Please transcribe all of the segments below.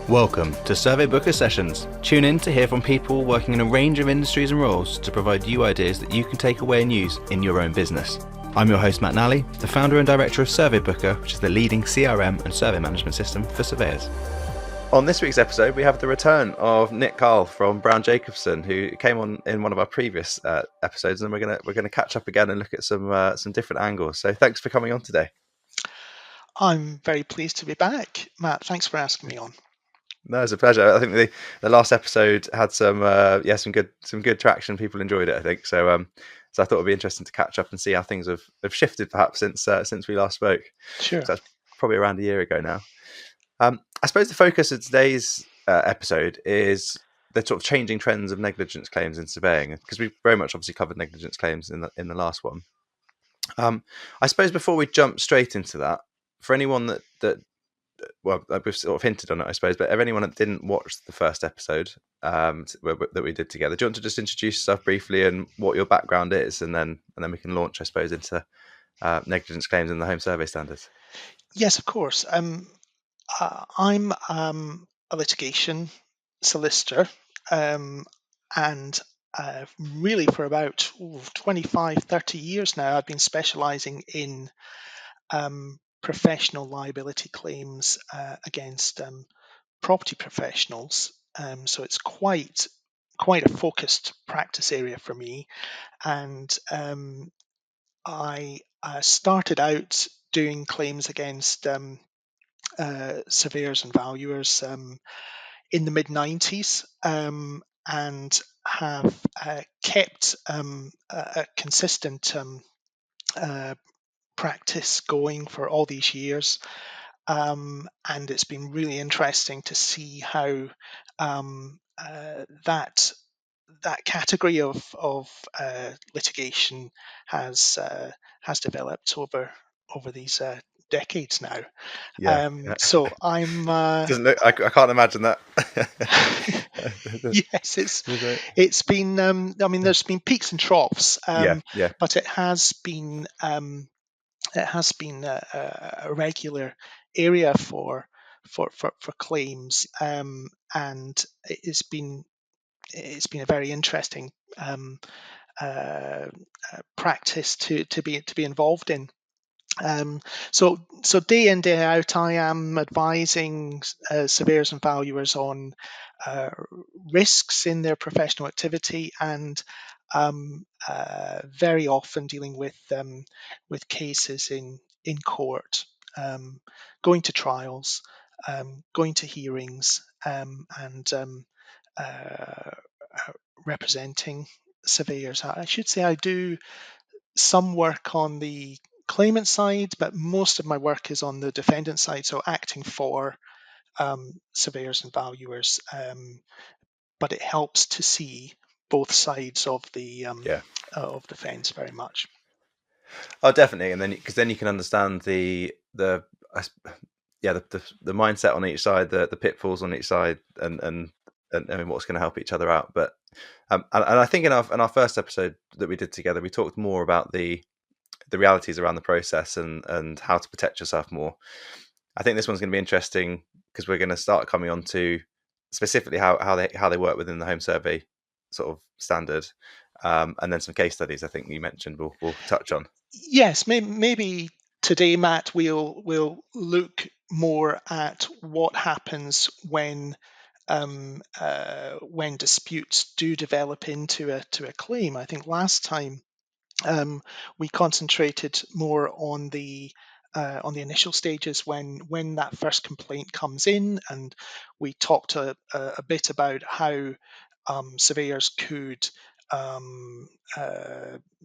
Welcome to Survey Booker Sessions. Tune in to hear from people working in a range of industries and roles to provide you ideas that you can take away and use in your own business. I'm your host, Matt Nally, the founder and director of Survey Booker, which is the leading CRM and survey management system for surveyors. On this week's episode, we have the return of Nik Carle from Browne Jacobson, who came on in one of our previous episodes, and we're gonna catch up again and look at some different angles. So thanks for coming on today. I'm very pleased to be back, Matt. Thanks for asking me on. No, it's a pleasure. I think the last episode had some good traction. People enjoyed it, I think. So I thought it'd be interesting to catch up and see how things have shifted perhaps since we last spoke. Sure. So that's probably around a year ago now. I suppose the focus of today's episode is the sort of changing trends of negligence claims in surveying, because we very much obviously covered negligence claims in the last one. I suppose before we jump straight into that, for anyone that well, we've sort of hinted on it, I suppose, but if anyone that didn't watch the first episode that we did together, do you want to just introduce yourself briefly and what your background is, and then we can launch, I suppose, into negligence claims and the home survey standards? Yes, of course. I'm a litigation solicitor, and really for about 25, 30 years now, I've been specialising in professional liability claims against property professionals. So it's quite a focused practice area for me, and I started out doing claims against surveyors and valuers in the mid 90s, and have kept a consistent practice going for all these years. And it's been really interesting to see how that category of litigation has developed over these decades now. Yeah. So I'm Doesn't look. I can't imagine that. yes, it's been. I mean, there's been peaks and troughs, Yeah. but it has been a regular area for claims, and it's been a very interesting practice to be involved in. So day in, day out, I am advising surveyors and valuers on risks in their professional activity, and very often dealing with cases in court, going to trials, going to hearings, and representing surveyors. I should say I do some work on the claimant side, but most of my work is on the defendant side, so acting for surveyors and valuers. But it helps to see both sides of the fence very much. Oh, definitely. And then you can understand the mindset on each side, the pitfalls on each side, and what's going to help each other out. But and I think in our first episode that we did together, we talked more about the realities around the process and how to protect yourself more. I think this one's going to be interesting because we're going to start coming on to specifically how they work within the home survey sort of standard, and then some case studies I think you mentioned we'll touch on. Yes, maybe today, Matt, we'll look more at what happens when disputes do develop into a claim. I think last time we concentrated more on the initial stages when that first complaint comes in, and we talked a bit about how surveyors could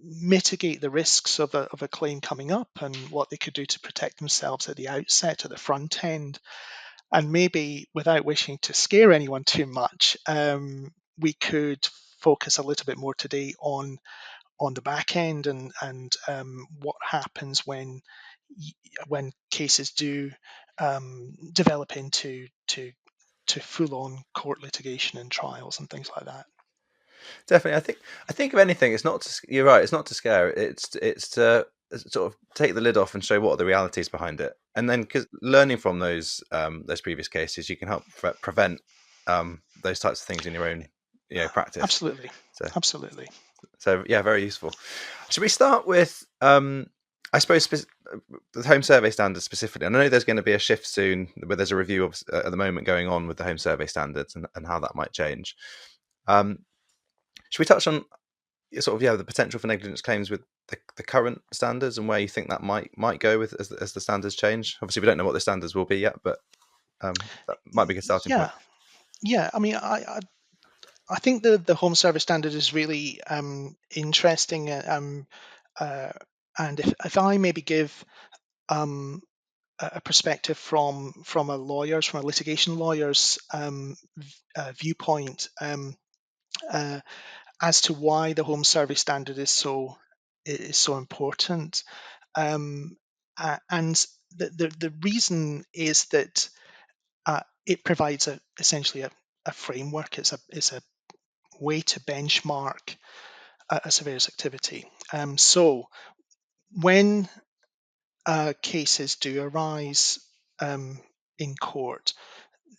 mitigate the risks of a claim coming up, and what they could do to protect themselves at the outset, at the front end. And maybe, without wishing to scare anyone too much, we could focus a little bit more today on the back end, and what happens when cases do develop into full-on court litigation and trials and things like that. Definitely, I think if anything, it's not you're right. It's not to scare. It's to sort of take the lid off and show what are the realities behind it. And then, because learning from those previous cases, you can help prevent those types of things in your own practice. Absolutely. So, Absolutely. so yeah, very useful. Should we start with I suppose the home survey standards specifically? I know there's going to be a shift soon, where there's a review of, at the moment going on with the home survey standards and how that might change. Should we touch on sort of the potential for negligence claims with the current standards and where you think that might go with as the standards change? Obviously, we don't know what the standards will be yet, but that might be a good starting point. Yeah. I mean, I think the home service standard is really interesting. And if I maybe give um, a perspective from a litigation lawyer's viewpoint, uh, as to why the home service standard is so important. And the reason is that it provides essentially a framework. It's a way to benchmark a surveyor's activity. So when cases do arise in court,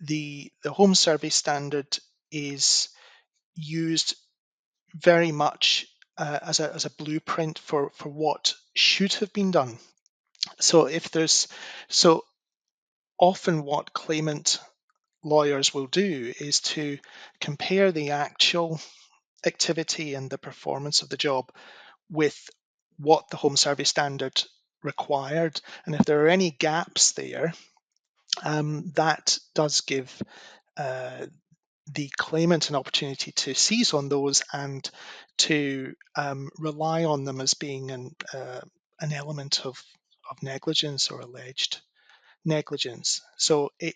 the home survey standard is used very much as a blueprint for what should have been done. So so often what claimant lawyers will do is to compare the actual activity and the performance of the job with what the home survey standard required. And if there are any gaps there, that does give uh, the claimant an opportunity to seize on those and to rely on them as being an element of negligence or alleged negligence. So it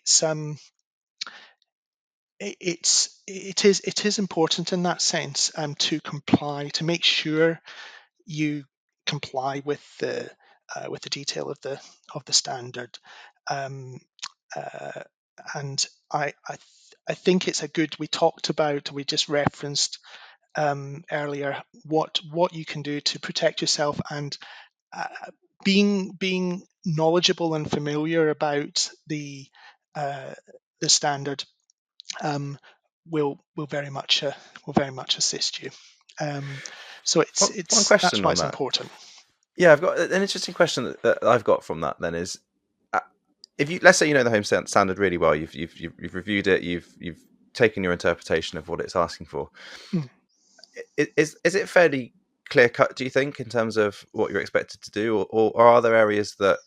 is important in that sense to make sure you comply with the detail of the standard. Um, uh, and I think it's a good. We just referenced earlier what you can do to protect yourself, and uh, being knowledgeable and familiar about uh, the standard um, will very much assist you. So One that's question why on it's that. important. Yeah, I've got an interesting question that I've got from that. Then is, uh, if you, let's say you know the home standard really well, you've reviewed it, you've taken your interpretation of what it's asking for. Mm. Is it fairly clear cut, do you think, in terms of what you're expected to do, or are there areas that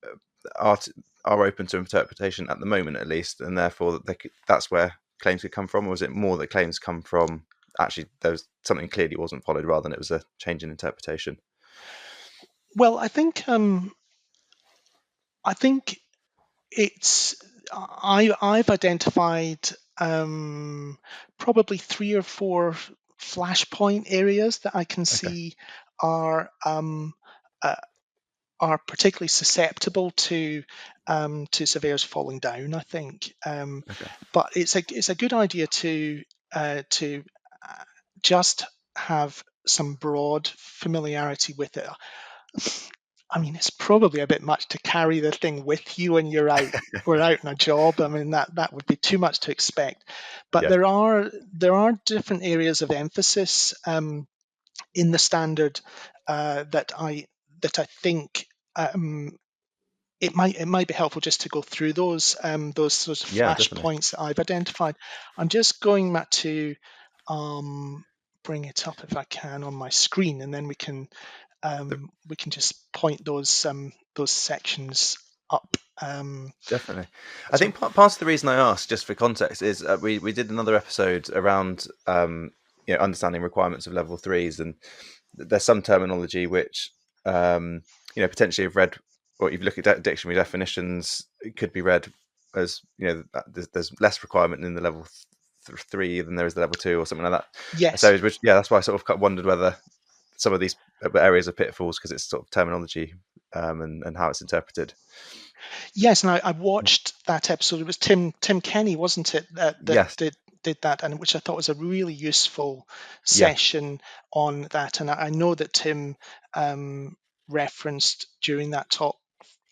uh, are are open to interpretation at the moment, at least, and therefore that's where claims could come from, or is it more that claims come from actually there was something clearly wasn't followed rather than it was a change in interpretation? Well, I think it's I've identified probably 3 or 4 flashpoint areas that I can Okay, see are uh, are particularly susceptible to surveyors falling down. I think, okay, but it's a good idea to just have some broad familiarity with it. I mean, it's probably a bit much to carry the thing with you when we're out on a job. I mean, that would be too much to expect. But yeah, there are different areas of emphasis in the standard that I think it might be helpful just to go through those sort of yeah, definitely. flashpoints that I've identified. I'm just going, Matt, to bring it up if I can on my screen, and then we can just point those sections up. Definitely. I So think part of the reason I asked, just for context, is we did another episode around understanding requirements of level threes, and there's some terminology which potentially have read, or if you look at dictionary definitions, it could be read as there's less requirement in the level three than there is the level two, or something like that. yes, So yeah, that's why I sort of wondered whether some of these areas are pitfalls because it's sort of terminology and how it's interpreted. yes, and I watched that episode. It was Tim Kenny, wasn't it, that Yes. did that, and which I thought was a really useful Yeah. session on that. And I know that Tim referenced during that talk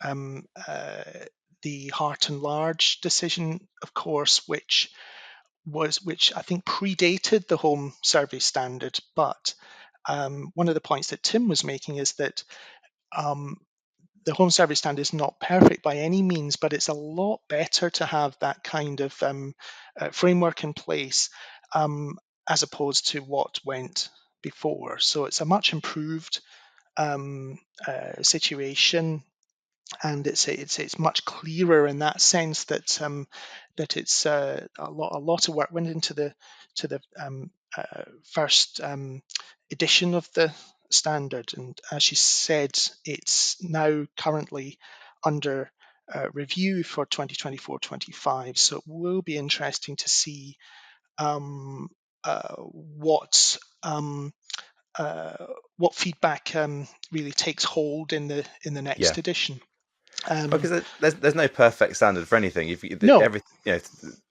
the Hart and Large decision, of course, which I think predated the home survey standard. But one of the points that Tim was making is that the home survey standard is not perfect by any means, but it's a lot better to have that kind of framework in place as opposed to what went before. So it's a much improved situation, and it's much clearer in that sense that it's a lot of work went into the first edition of the standard, and as you said, it's now currently under review for 2024-25. So it will be interesting to see what feedback really takes hold in the Yeah. next edition. Because there's no perfect standard for anything. If you, No, every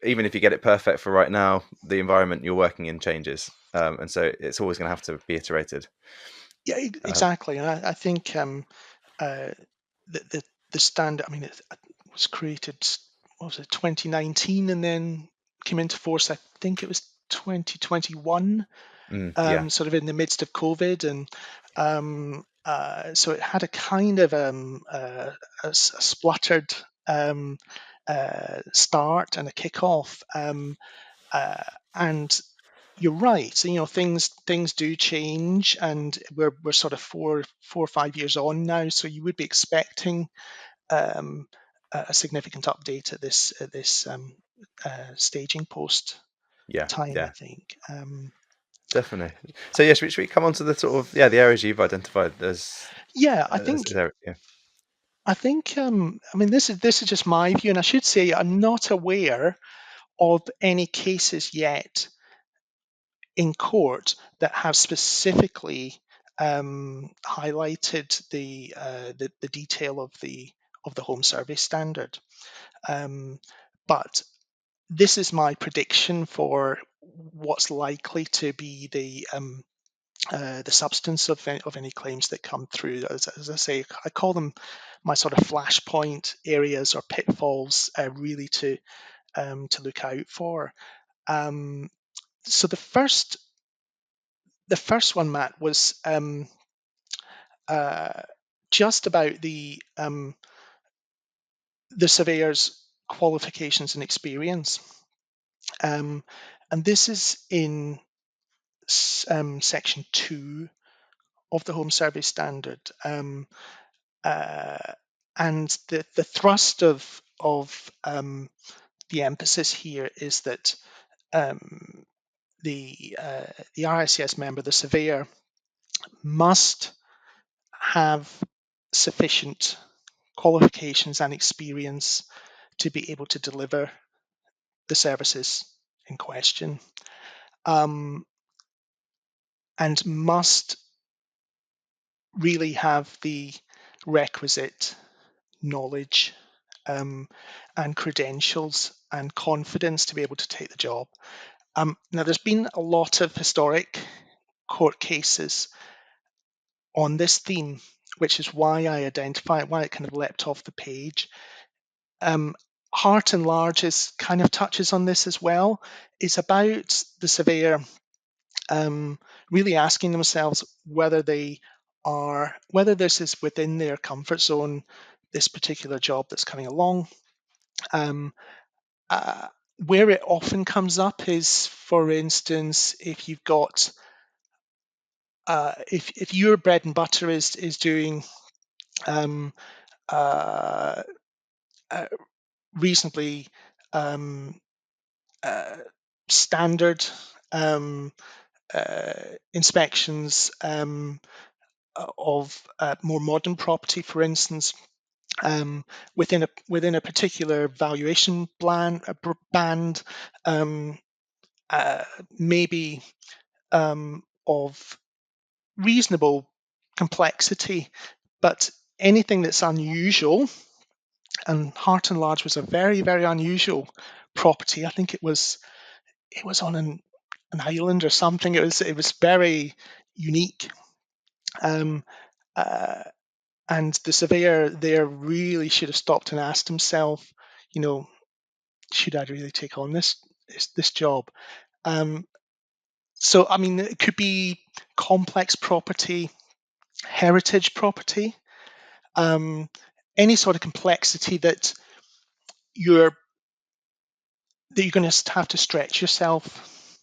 even if you get it perfect for right now, the environment you're working in changes, and so it's always going to have to be iterated. yeah, exactly. And I think uh, the standard, I mean, it was created, what was it, 2019, and then came into force, I think it was 2021, Yeah, sort of in the midst of COVID. And so it had a kind of a spluttered start and a kickoff. And you're right. So, things do change, and we're sort of 4 or 5 years on now. So you would be expecting um, a significant update at this staging post yeah, time, I yeah, think. definitely. So yes, should we come on to the sort of the areas you've identified Yeah, as yeah. I think I mean, this is just my view, and I should say I'm not aware of any cases yet in court that have specifically highlighted the detail of the home survey standard. But this is my prediction for what's likely to be the substance of any claims that come through. As I say, I call them my sort of flashpoint areas or pitfalls, really to look out for. So the first one, Matt, was uh, just about the surveyor's qualifications and experience, um, and this is in section 2 of the home survey standard. Uh, and the thrust of the emphasis here is that um, the RICS member, the surveyor, must have sufficient qualifications and experience to be able to deliver the services in question, um, and must really have the requisite knowledge and credentials and confidence to be able to take the job. Now, there's been a lot of historic court cases on this theme, which is why I identify it, why it kind of leapt off the page. Hart and Large kind of touches on this as well. It's about the surveyor really asking themselves whether this is within their comfort zone, this particular job that's coming along. Um, where it often comes up is, for instance, if you've got if your bread and butter is doing um, uh, uh, reasonably um, uh, standard um, uh, inspections of more modern property, for instance, within a particular valuation band, um, maybe of reasonable complexity, but anything that's unusual, and Hart and Large was a very, very unusual property. I think it was on an island or something. It was very unique. Um, uh, And the surveyor there really should have stopped and asked himself, should I really take on this job? So, I mean, it could be complex property, heritage property, any sort of complexity that you're going to have to stretch yourself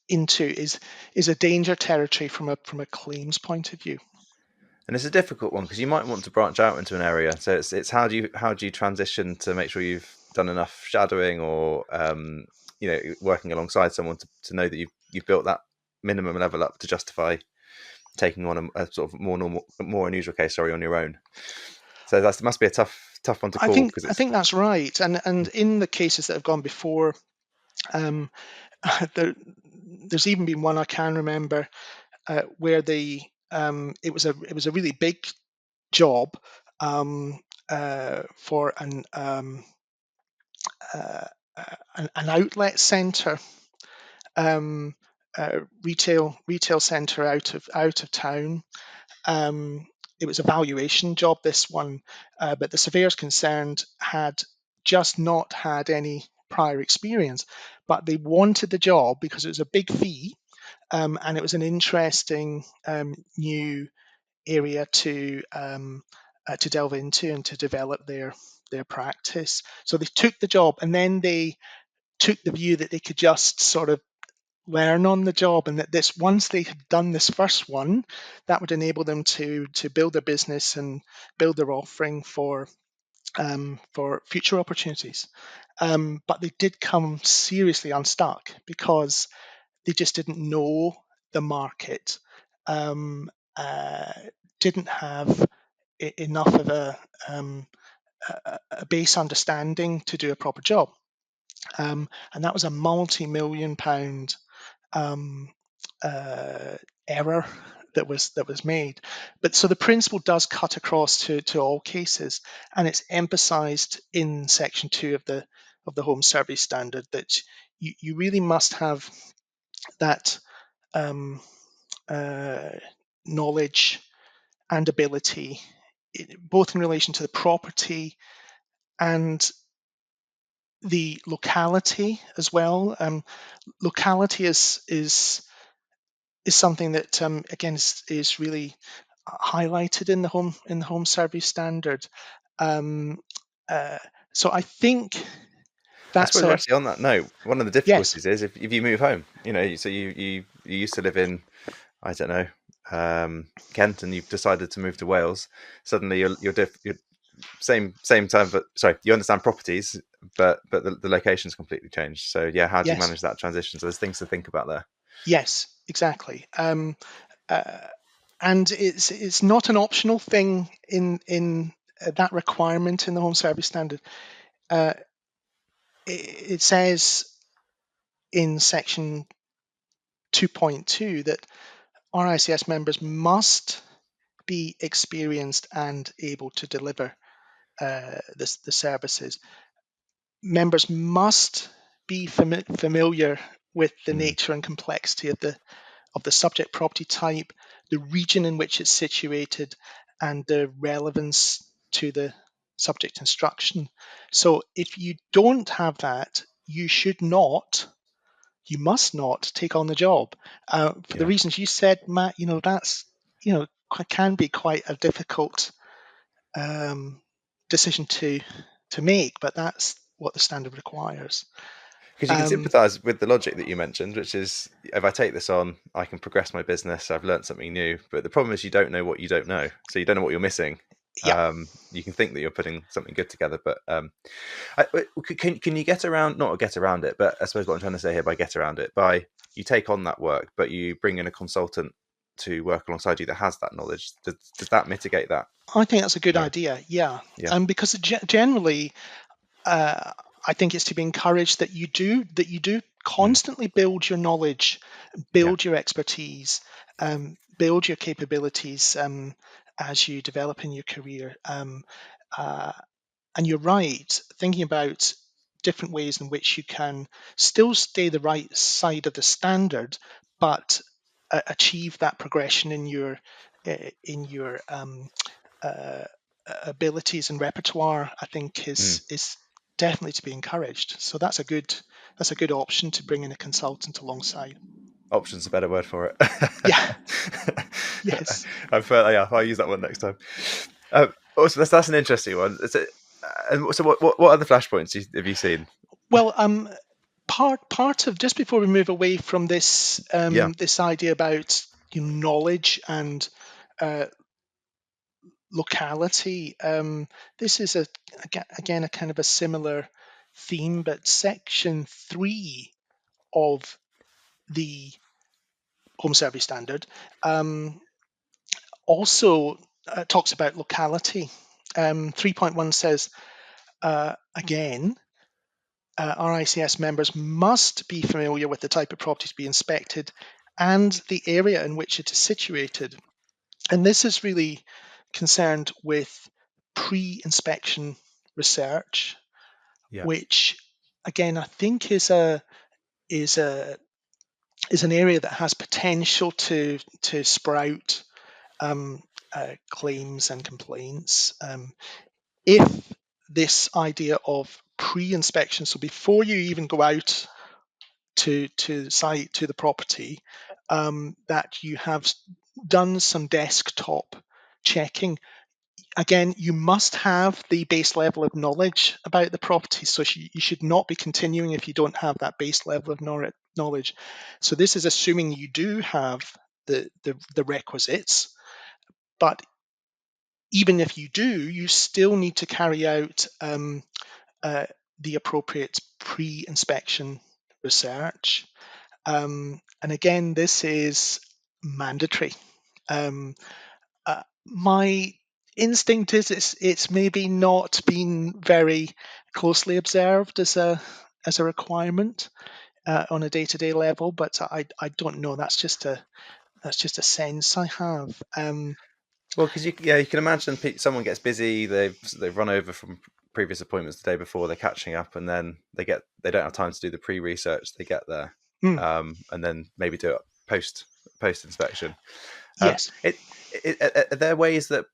into is a danger territory from a claims point of view. And it's a difficult one because you might want to branch out into an area. So it's how do you transition to make sure you've done enough shadowing or working alongside someone to know that you've built that minimum level up to justify taking on a sort of more unusual case, on your own. So that must be a tough one to I call think because I think that's right. And in the cases that have gone before, um, there's even been one I can remember where it was a really big job for uh, an outlet centre, retail centre out of town. It was a valuation job, this one, but the surveyors concerned had just not had any prior experience, but they wanted the job because it was a big fee, and it was an interesting new area to delve into and to develop their practice. So they took the job, and then they took the view that they could just sort of learn on the job, and that this once they had done this first one, that would enable them to build their business and build their offering for future opportunities. But they did come seriously unstuck because they just didn't know the market, um, uh, didn't have enough of a base understanding to do a proper job. And that was a multi-million pound um, uh, error that was made. But so the principle does cut across to all cases, and it's emphasised in Section 2 of the Home Survey Standard that you really must have that uh, knowledge and ability, both in relation to the property and the locality as well. Locality is something that again is really highlighted in the home survey standard. Um, uh, so I think I that's suppose a actually on that note, one of the yes, difficulties is if you move home, so you used to live in, I don't know, Kent, and you've decided to move to Wales. Suddenly you're same time, but sorry, you understand properties, but the location's completely changed. So yeah, how do you yes, manage that transition? So there's things to think about there. yes, exactly. Uh, and it's not an optional thing in that requirement in the home service standard. Uh, it says in section 2.2 that RICS members must be experienced and able to deliver the services. Members must be familiar with the Mm, nature and complexity of the subject property type, the region in which it's situated, and the relevance to the subject instruction. So if you don't have that, you must not take on the job. For the yeah. reasons you said, Matt, that's, can be quite a difficult um, decision to make, but that's what the standard requires. Because you can Um, sympathise with the logic that you mentioned, which is if I take this on, I can progress my business. I've learned something new. But the problem is you don't know what you don't know, so you don't know what you're missing. yeah, You can think that you're putting something good together, but can you get around not get around it? But I suppose what I'm trying to say here by get around it by you take on that work, but you bring in a consultant to work alongside you that has that knowledge. Does that mitigate that? I think that's a good No. idea. Yeah, Yeah. because generally, uh, I think it's to be encouraged that you do Mm. constantly build your knowledge, Yeah. build your expertise, build your capabilities as you develop in your career. Uh, and you're right, thinking about different ways in which you can still stay the right side of the standard, but achieve that progression in your abilities and repertoire, I think, is definitely to be encouraged. So that's a good option to bring in a consultant alongside. Option's a better word for it. Yeah. Yes. I'll use that one next time. Also, that's an interesting one. And so, what other flashpoints have you seen? Well, part of, just before we move away from this Yeah, this idea about knowledge and locality, this is again a kind of a similar theme, but section 3 of the Home Survey Standard also talks about locality. 3.1 says, again, RICS members must be familiar with the type of property to be inspected and the area in which it is situated. And this is really concerned with pre-inspection research, yeah, which again I think is a is an area that has potential to sprout claims and complaints. If this idea of pre-inspection, so before you even go out to the site, to the property, that you have done some desktop checking. Again, you must have the base level of knowledge about the property, so you should not be continuing if you don't have that base level of knowledge. So this is assuming you do have the requisites, but even if you do, you still need to carry out the appropriate pre-inspection research. And again, this is mandatory. My instinct is it's maybe not been very closely observed as a requirement on a day-to-day level, but I don't know. That's just a sense I have. well, because you can imagine someone gets busy, they've run over from previous appointments the day before, they're catching up, and then they don't have time to do the pre-research. They get there, Hmm, and then maybe do it post inspection. yes, Are there ways that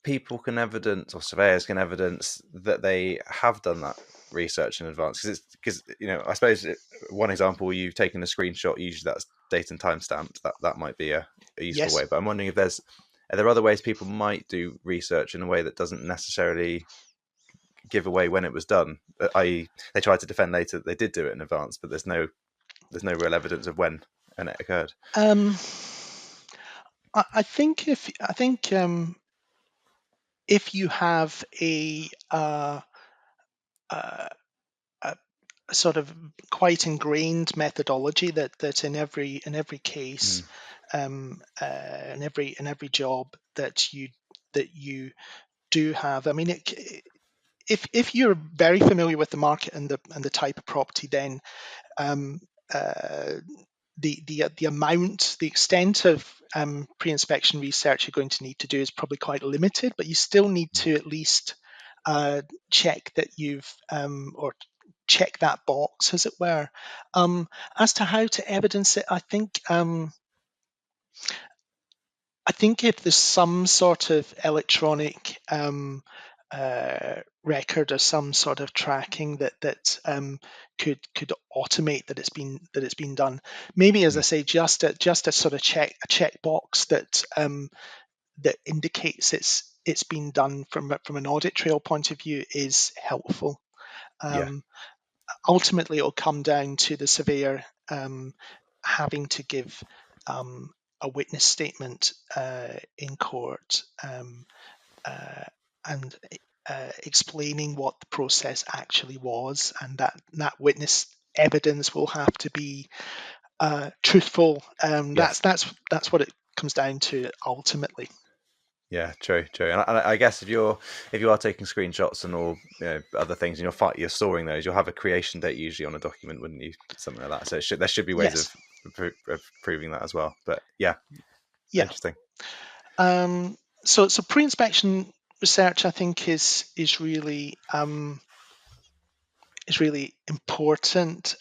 people can evidence, or surveyors can evidence, that they have done that research in advance? Because I suppose one example, you've taken a screenshot, usually that's date and time stamped, that might be a useful yes. way, but I'm wondering if are there other ways people might do research in a way that doesn't necessarily give away when it was done, i.e. they tried to defend later that they did do it in advance, but there's no real evidence of when and it occurred. Um, I think if you have uh, a sort of quite ingrained methodology that in every case, Mm, in every job that you do have. I mean, if you're very familiar with the market and the type of property, then um, uh, the amount, the extent of pre-inspection research you're going to need to do is probably quite limited, but you still need to at least check that you've or check that box, as it were. As to how to evidence it, I think if there's some sort of electronic record or some sort of tracking that could automate that it's been done, maybe, as I mm, say, just a sort of a checkbox that indicates it's been done from an audit trail point of view is helpful. yeah, Um, Ultimately, it'll come down to the surveyor having to give a witness statement in court, uh, and explaining what the process actually was, and that witness evidence will have to be truthful. yes. That's what it comes down to ultimately. Yeah, true, true. And I guess if you are taking screenshots and all, other things, and you're storing those, you'll have a creation date usually on a document, wouldn't you? Something like that. So there should be ways Yes. of proving that as well. But yeah, Yeah. interesting. So pre-inspection research, I think, is really important.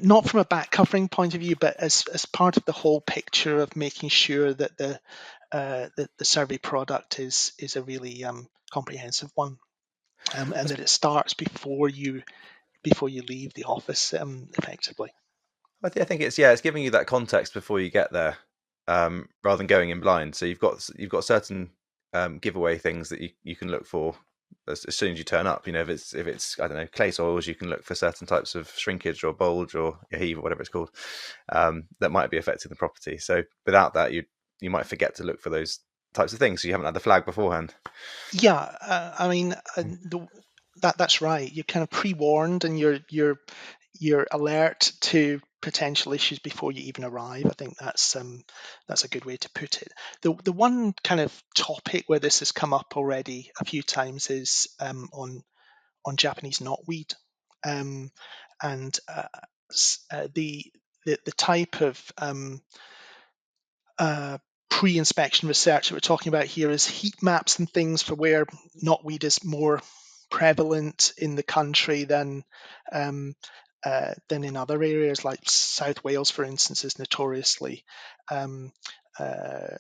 Not from a back covering point of view, but as part of the whole picture of making sure that the survey product is a really comprehensive one, and that it starts before you leave the office, effectively. I think it's giving you that context before you get there, rather than going in blind. So you've got certain giveaway things that you can look for as soon as you turn up. If it's I don't know, clay soils, you can look for certain types of shrinkage or bulge or heave or whatever it's called, that might be affecting the property. So without that, you might forget to look for those types of things. So you haven't had the flag beforehand. Yeah, I mean, that's right. You're kind of pre-warned, and you're alert to potential issues before you even arrive. I think that's a good way to put it. The one kind of topic where this has come up already a few times is on Japanese knotweed, and the type of uh, pre-inspection research that we're talking about here is heat maps and things for where knotweed is more prevalent in the country than in other areas, like South Wales, for instance, is um,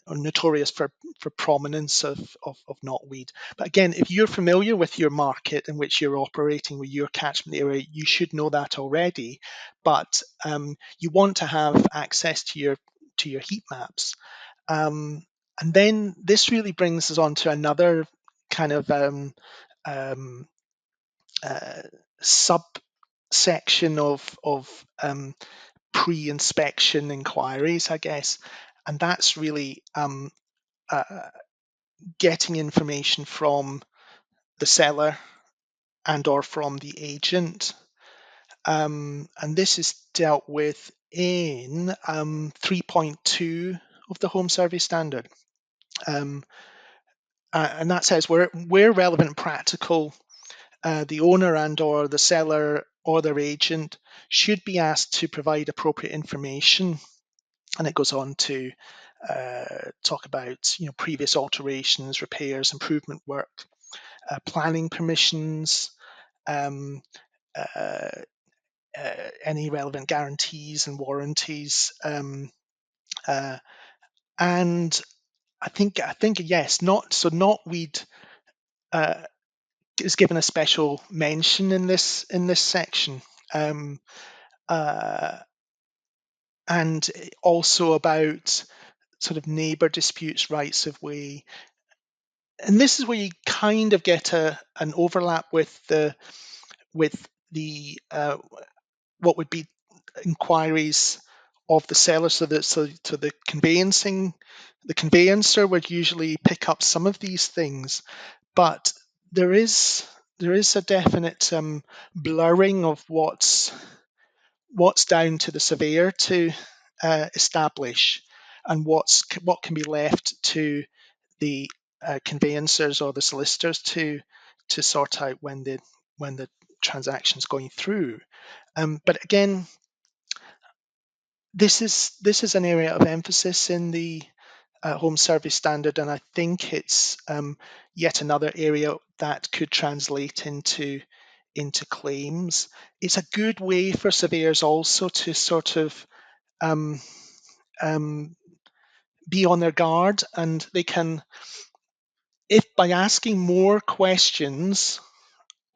notorious for prominence of knotweed. But again, if you're familiar with your market in which you're operating, with your catchment area, you should know that already. But you want to have access to your heat maps. And then this really brings us on to another kind of uh, subsection of pre-inspection inquiries, I guess, and that's really uh, getting information from the seller and or from the agent. And this is dealt with in 3.2 of the Home Survey Standard. And that says where relevant and practical, the owner and or the seller or their agent should be asked to provide appropriate information. And it goes on to talk about previous alterations, repairs, improvement work, planning permissions, um, uh, any relevant guarantees and warranties, and I think yes, knotweed uh, is given a special mention in this section, um, uh, and also about sort of neighbour disputes, rights of way, and this is where you kind of get an overlap with the what would be inquiries of the seller, so the conveyancer would usually pick up some of these things, but there is a definite blurring of what's down to the surveyor to establish, and what can be left to the conveyancers or the solicitors to sort out when the transaction's going through. But again, this is an area of emphasis in the Home Service Standard, and I think it's yet another area that could translate into claims. It's a good way for surveyors also to sort of um, um, be on their guard, and they can, if by asking more questions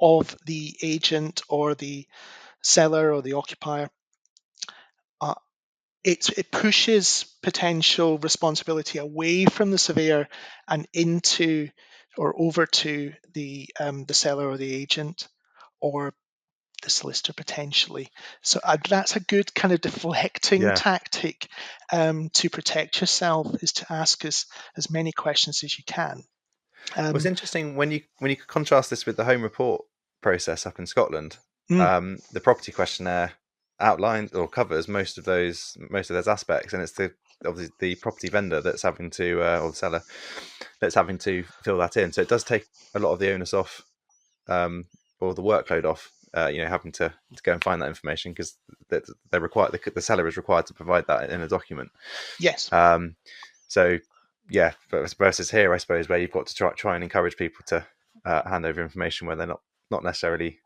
of the agent or the seller or the occupier, uh, it pushes potential responsibility away from the surveyor and into or over to the seller or the agent or the solicitor potentially. So that's a good kind of deflecting Yeah. tactic to protect yourself, is to ask as many questions as you can. Well, it's Um, interesting when you contrast this with the home report process up in Scotland. mm, The property questionnaire outlines or covers most of those aspects, and it's obviously the property vendor that's having to or the seller that's having to fill that in. So it does take a lot of the onus off, or the workload off. Having to go and find that information, because they're required. The seller is required to provide that in a document. yes. Um, so yeah, versus here, I suppose, where you've got to try and encourage people to hand over information where they're not necessarily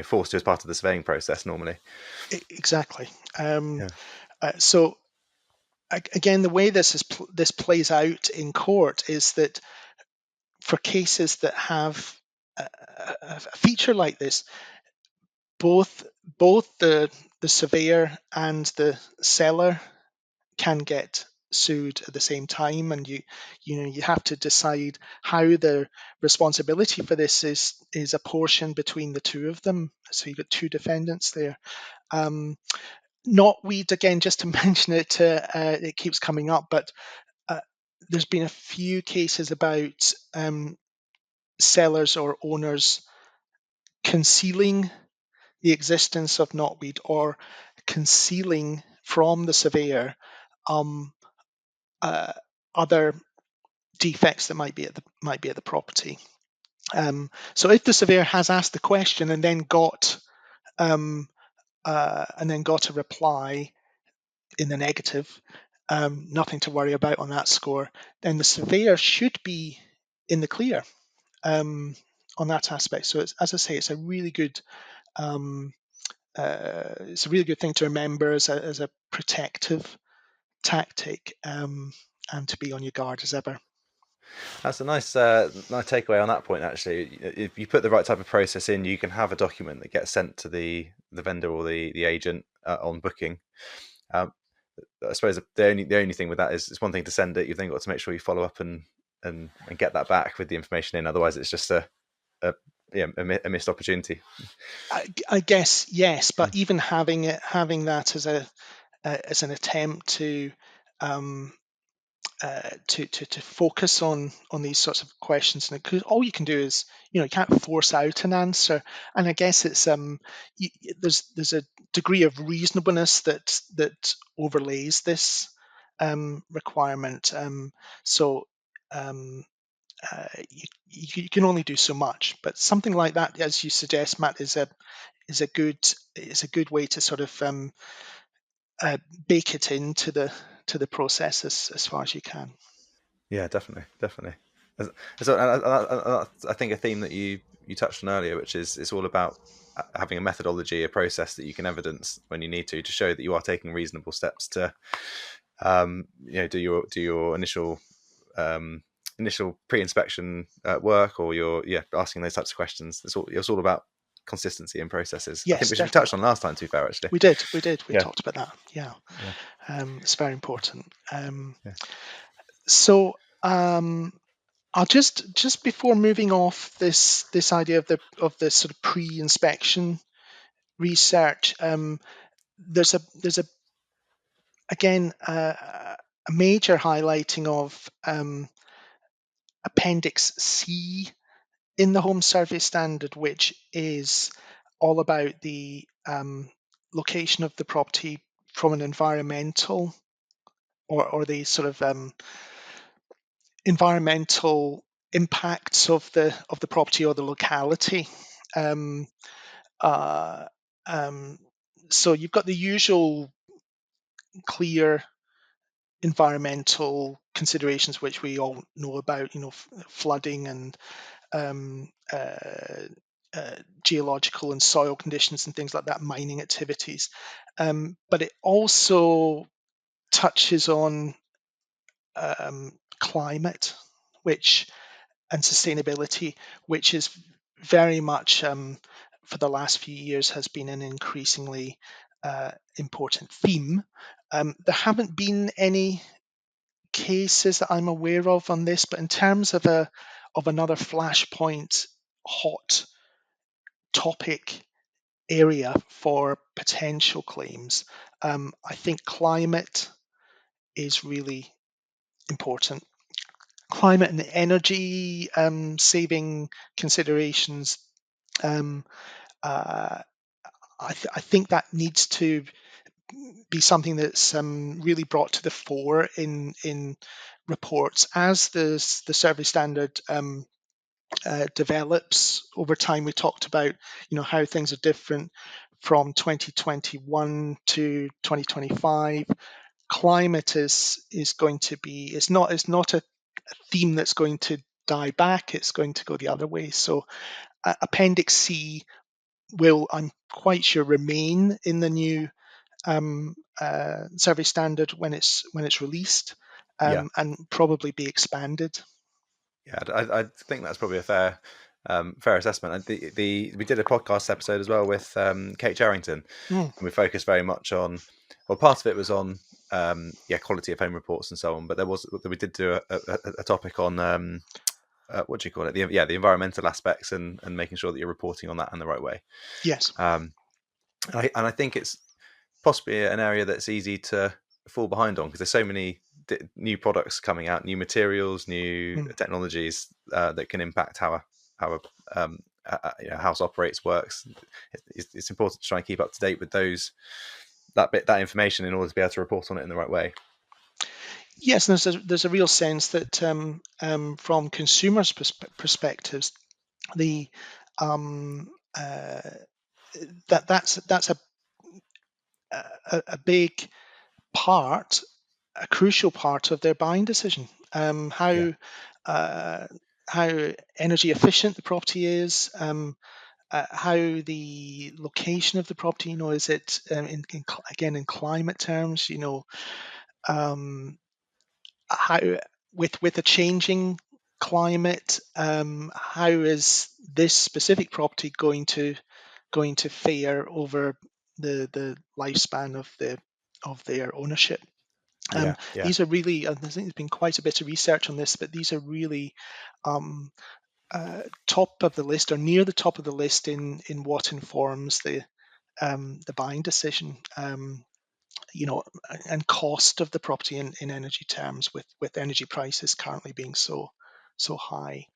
forced to as part of the surveying process normally. Exactly. Yeah. So again, the way this plays out in court is that for cases that have a feature like this, both the surveyor and the seller can get sued at the same time, and you have to decide how the responsibility for this is apportioned between the two of them. So you've got two defendants there. Knotweed, again, just to mention it, it keeps coming up, but there's been a few cases about sellers or owners concealing the existence of knotweed or concealing from the surveyor other defects that might be at the property. So if the surveyor has asked the question and then got a reply in the negative, nothing to worry about on that score, then the surveyor should be in the clear on that aspect. So it's, as I say, it's a really good thing to remember as a protective tactic, and to be on your guard as ever. That's a nice takeaway on that point. Actually, if you put the right type of process in, you can have a document that gets sent to the vendor or the agent on booking. I suppose the only thing with that is it's one thing to send it. You've then got to make sure you follow up and get that back with the information in. Otherwise, it's just a missed opportunity. I guess yes, but even having that as an attempt to focus on these sorts of questions, and because all you can do is you can't force out an answer, and I guess it's there's a degree of reasonableness that overlays this requirement. So you can only do so much, but something like that, as you suggest, Matt, is a good way to sort of bake it into the process as far as you can. Yeah, definitely. So, I think a theme that you touched on earlier, which is it's all about having a methodology, a process that you can evidence when you need to show that you are taking reasonable steps to, do your initial pre-inspection work, or you're asking those types of questions. It's all about consistency in processes. Yes, I think which definitely. we touched on last time. To be fair, actually, we did. We Yeah. talked about that. Yeah. It's very important. Yeah. So I'll just before moving off this idea of the sort of pre-inspection research, there's a again a major highlighting of Appendix C in the Home Survey Standard, which is all about the location of the property from an environmental or the sort of environmental impacts of the property or the locality. Um, uh, um, so you've got the usual clear environmental considerations which we all know about, flooding and um, uh, geological and soil conditions and things like that, mining activities. But it also touches on climate, and sustainability, which is very much for the last few years has been an increasingly important theme. There haven't been any cases that I'm aware of on this, but in terms of another Flashpoint hot topic area for potential claims, I think climate is really important. Climate and energy saving considerations. I think that needs to be something that's really brought to the fore in reports as the survey standard develops over time. We talked about how things are different from 2021 to 2025. Climate is going to be it's not a theme that's going to die back. It's going to go the other way. So Appendix C will, I'm quite sure, remain in the new survey standard when it's released, Yeah. and probably be expanded. Yeah, I think that's probably a fair assessment. We did a podcast episode as well with Kate Charrington, Mm, and we focused very much on, well, part of it was on quality of home reports and so on, but we did do a topic on what do you call it? The environmental aspects and making sure that you're reporting on that in the right way. yes. And I think it's possibly an area that's easy to fall behind on because there's so many new products coming out, new materials, new Mm. technologies that can impact how a house operates, works. It's important to try and keep up to date with that information in order to be able to report on it in the right way. Yes, and there's a real sense that from consumers' perspectives, the uh, that's a big part, a crucial part of their buying decision. Yeah, Uh, how energy efficient the property is, how the location of the property, is it again in climate terms, um, how with a changing climate, how is this specific property going to fare over the lifespan of their ownership. yeah, yeah, These are really, I think there's been quite a bit of research on this, but these are really um, top of the list or near the top of the list in what informs the buying decision. And cost of the property in energy terms, with energy prices currently being so high.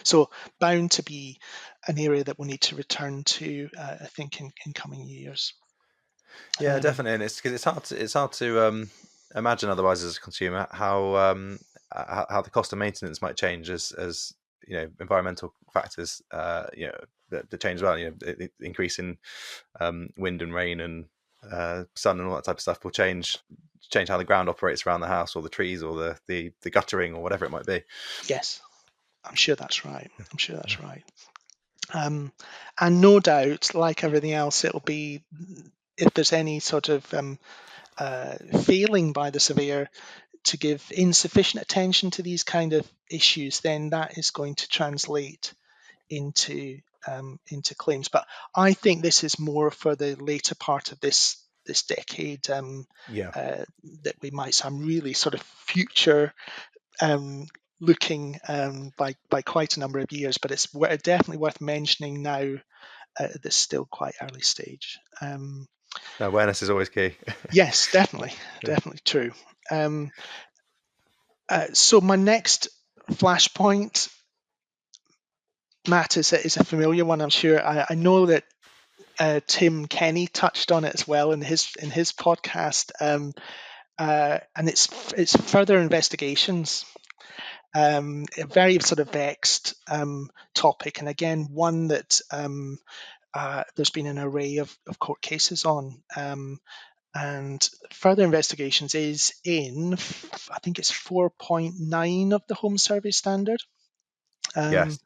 So bound to be an area that we'll need to return to, I think, in coming years. yeah, Um, definitely. And it's hard to imagine otherwise as a consumer how the cost of maintenance might change as environmental factors that change as well. The increase in wind and rain and sun and all that type of stuff will change how the ground operates around the house, or the trees, or the guttering, or whatever it might be. yes, I'm sure that's right. I'm sure that's right. And no doubt, like everything else, it'll be, if there's any sort of failing by the surveyor to give insufficient attention to these kind of issues, then that is going to translate into claims. But I think this is more for the later part of this decade, Yeah. that we might some really sort of future um, looking, by quite a number of years. But it's definitely worth mentioning now at this still quite early stage. No, awareness is always key. Yes, definitely, Yeah. definitely true. So my next flashpoint, Matt, is a familiar one, I'm sure. I know that Tim Kenny touched on it as well in his podcast, and it's further investigations. A very sort of vexed topic, and again one that there's been an array of court cases on. And further investigations is in, I think it's 4.9 of the Home Survey Standard. Yes.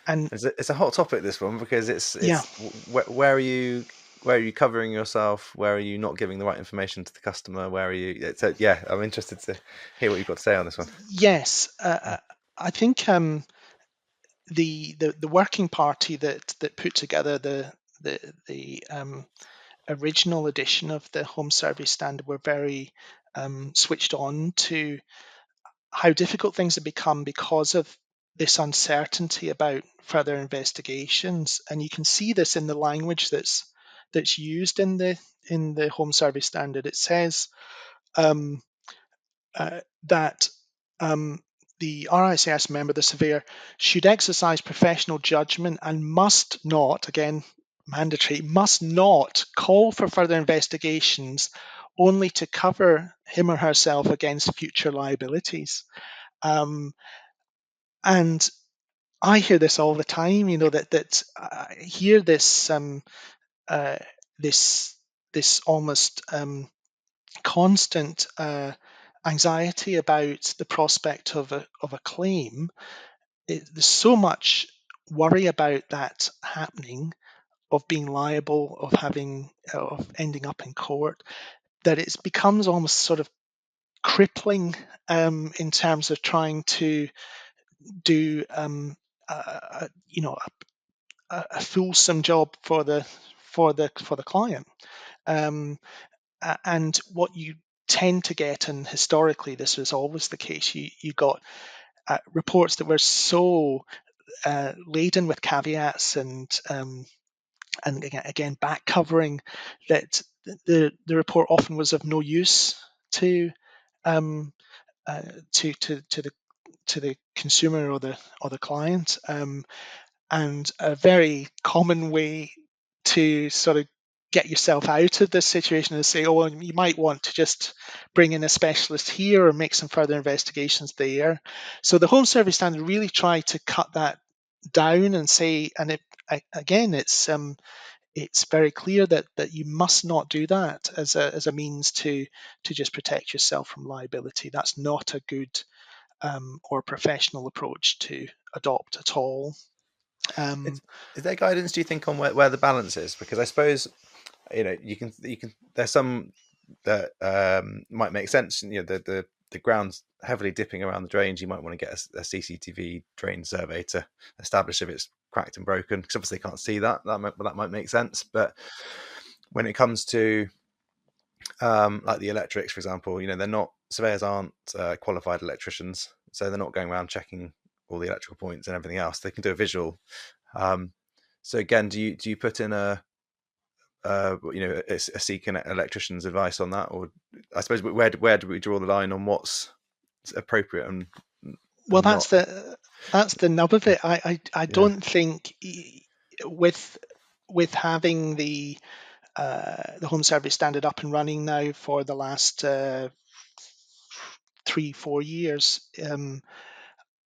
And It's a hot topic, this one, because yeah, where are you covering yourself? Where are you not giving the right information to the customer? Where are you? So yeah, I'm interested to hear what you've got to say on this one. yes, I think the working party that put together the original edition of the Home Survey Standard were very switched on to how difficult things have become because of this uncertainty about further investigations. And you can see this in the language that's used in the Home Survey Standard. It says um, that the RICS member, the surveyor, should exercise professional judgment and must not, again, mandatory, must not call for further investigations only to cover him or herself against future liabilities. And I hear this all the time, that I hear uh, this this almost constant anxiety about the prospect of a claim. There's so much worry about that happening, being liable, of ending up in court, that it becomes almost sort of crippling in terms of trying to do a fulsome job for the client. And what you tend to get, and historically this was always the case, you got reports that were so laden with caveats and again back covering that the report often was of no use to um, to the consumer or the client, and a very common way to sort of get yourself out of this situation is say, oh, well, you might want to just bring in a specialist here or make some further investigations there. So the Home Survey Standard really tried to cut that down and say, and again, it's very clear that you must not do that as a means to just protect yourself from liability. That's not a good or professional approach to adopt at all. Is there guidance, do you think, on where the balance is? Because I suppose you can there's some that might make sense. The ground's heavily dipping around the drains. You might want to get a CCTV drain survey to establish if it's cracked and broken, because obviously they can't see that. That might make sense. But when it comes to like the electrics, for example, they're not, surveyors aren't qualified electricians, so they're not going around checking all the electrical points and everything else. They can do a visual. So again, do you put in a seek an electrician's advice on that, or I suppose where do we draw the line on what's appropriate and Well, not? that's the nub of it. I Yeah, don't think with having the Home Survey Standard up and running now for the last 3-4 years,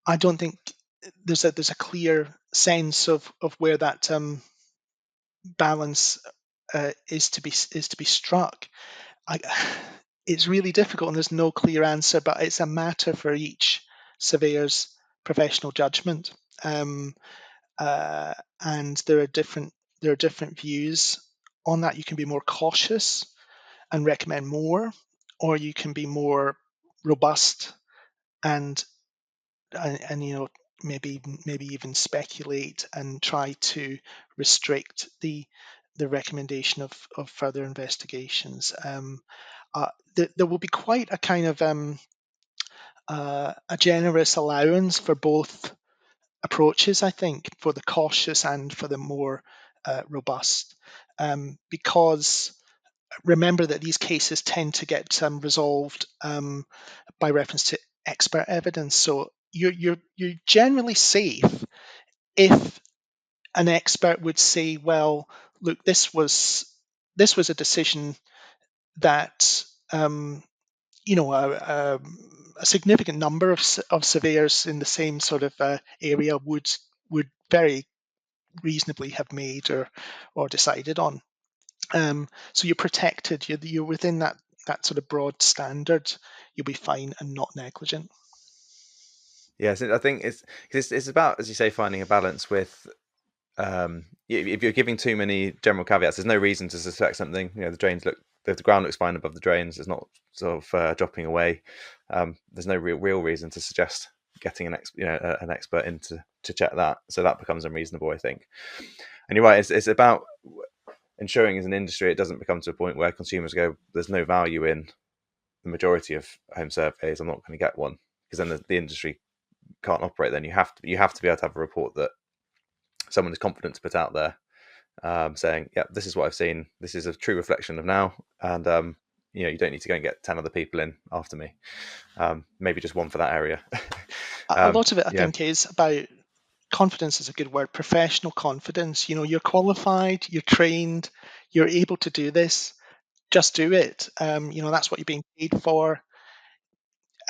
I don't think there's a clear sense of where that balance is to be struck. I, it's really difficult, and there's no clear answer, but it's a matter for each surveyor's professional judgment. And there are different views on that. You can be more cautious and recommend more, or you can be more robust and maybe even speculate and try to restrict the recommendation of further investigations. There will be quite a kind of a generous allowance for both approaches, I think, for the cautious and for the more robust, because remember that these cases tend to get resolved by reference to expert evidence. So you're generally safe if an expert would say, well, look, this was a decision that a significant number of surveyors in the same sort of area would very reasonably have made or decided on. So you're protected. You're within that sort of broad standard. You'll be fine and not negligent. yes. I think it's about, as you say, finding a balance with. If you're giving too many general caveats, there's no reason to suspect something. The drains the ground looks fine above the drains. It's not sort of dropping away. There's no real reason to suggest getting an expert in to check that. So that becomes unreasonable, I think. And you're right. It's about ensuring, as an industry, it doesn't become to a point where consumers go, "There's no value in the majority of home surveys. I'm not going to get one," because then the industry can't operate. Then you have to be able to have a report that someone is confident to put out there, saying, "Yeah, this is what I've seen. This is a true reflection of now," and you don't need to go and get 10 other people in after me. Maybe just one for that area. A lot of it, I Yeah, think, is about confidence. Is a good word. Professional confidence. You're qualified, you're trained, you're able to do this. Just do it. That's what you're being paid for.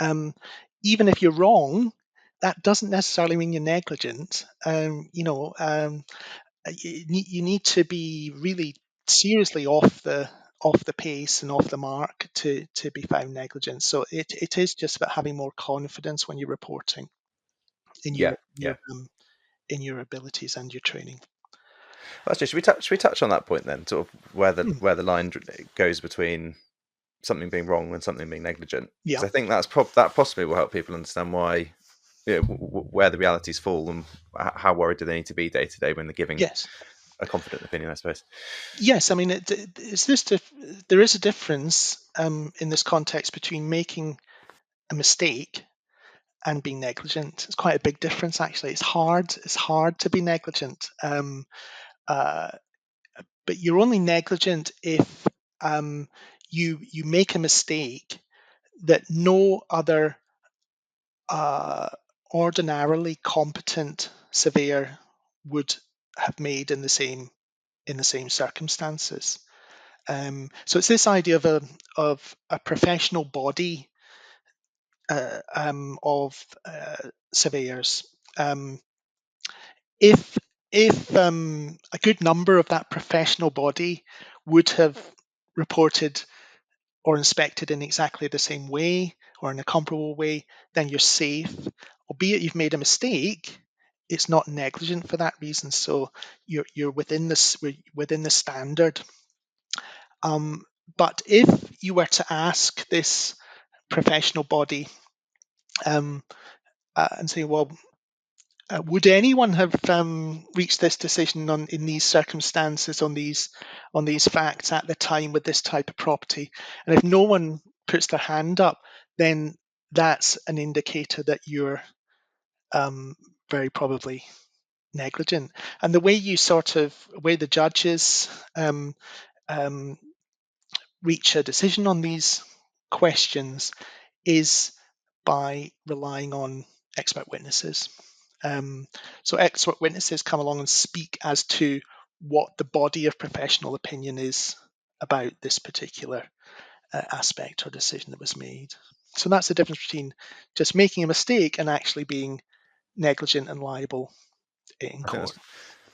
Even if you're wrong, that doesn't necessarily mean you're negligent. You need to be really seriously off the pace and off the mark to be found negligent. So it is just about having more confidence when you're reporting in yeah, your yeah. in your abilities and your training. Actually, should we touch on that point then, sort of where the line goes between something being wrong and something being negligent? Yeah. Because I think that possibly will help people understand why, where the realities fall and how worried do they need to be day to day when they're giving Yes. a confident opinion, I suppose. Yes. I mean, there is a difference in this context between making a mistake and being negligent. It's quite a big difference, actually. It's hard. It's hard to be negligent. Uh, but you're only negligent if you make a mistake that no other ordinarily competent surveyor would have made in the same circumstances. So it's this idea of a professional body of surveyors. If a good number of that professional body would have reported or inspected in exactly the same way or in a comparable way, then you're safe. Albeit you've made a mistake, it's not negligent for that reason. So you're within the standard. But if you were to ask this professional body um, and say, well, would anyone have reached this decision in these circumstances, on these facts at the time with this type of property? And if no one puts their hand up, then that's an indicator that you're very probably negligent. And the way the judges um, reach a decision on these questions is by relying on expert witnesses. So expert witnesses come along and speak as to what the body of professional opinion is about this particular aspect or decision that was made. So that's the difference between just making a mistake and actually being negligent and liable in I think court. that's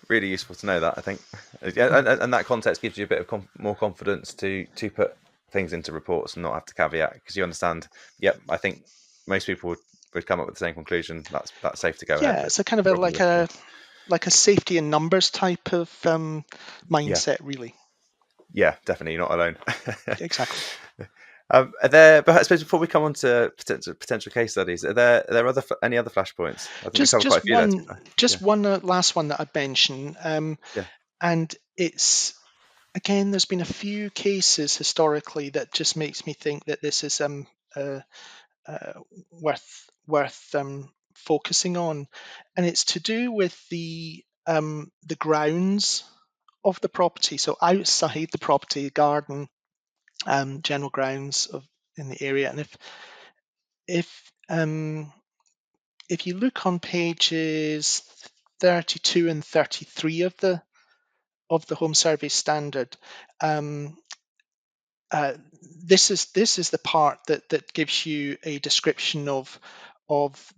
really useful to know that. I think, yeah, Mm. and that context gives you a bit of more confidence to put things into reports and not have to caveat, because you understand. Yep, I think most people would come up with the same conclusion. That's safe to go ahead Yeah, with. it's a kind of Probably would. Yeah. like a safety in numbers type of Yeah. mindset, really. Yeah, definitely not alone. Exactly. Are there? But I suppose before we come on to potential case studies, are there any other flashpoints? I think we covered quite a few there. To be fair. Just Yeah, one last one that I'd mention, yeah. and it's again, there's been a few cases historically that just makes me think that this is uh, uh, worth focusing on, and it's to do with the grounds of the property. So outside the property, garden, general grounds in the area, and if um, if you look on pages 32 and 33 of the Home Survey Standard, um, uh, this is the part that gives you a description of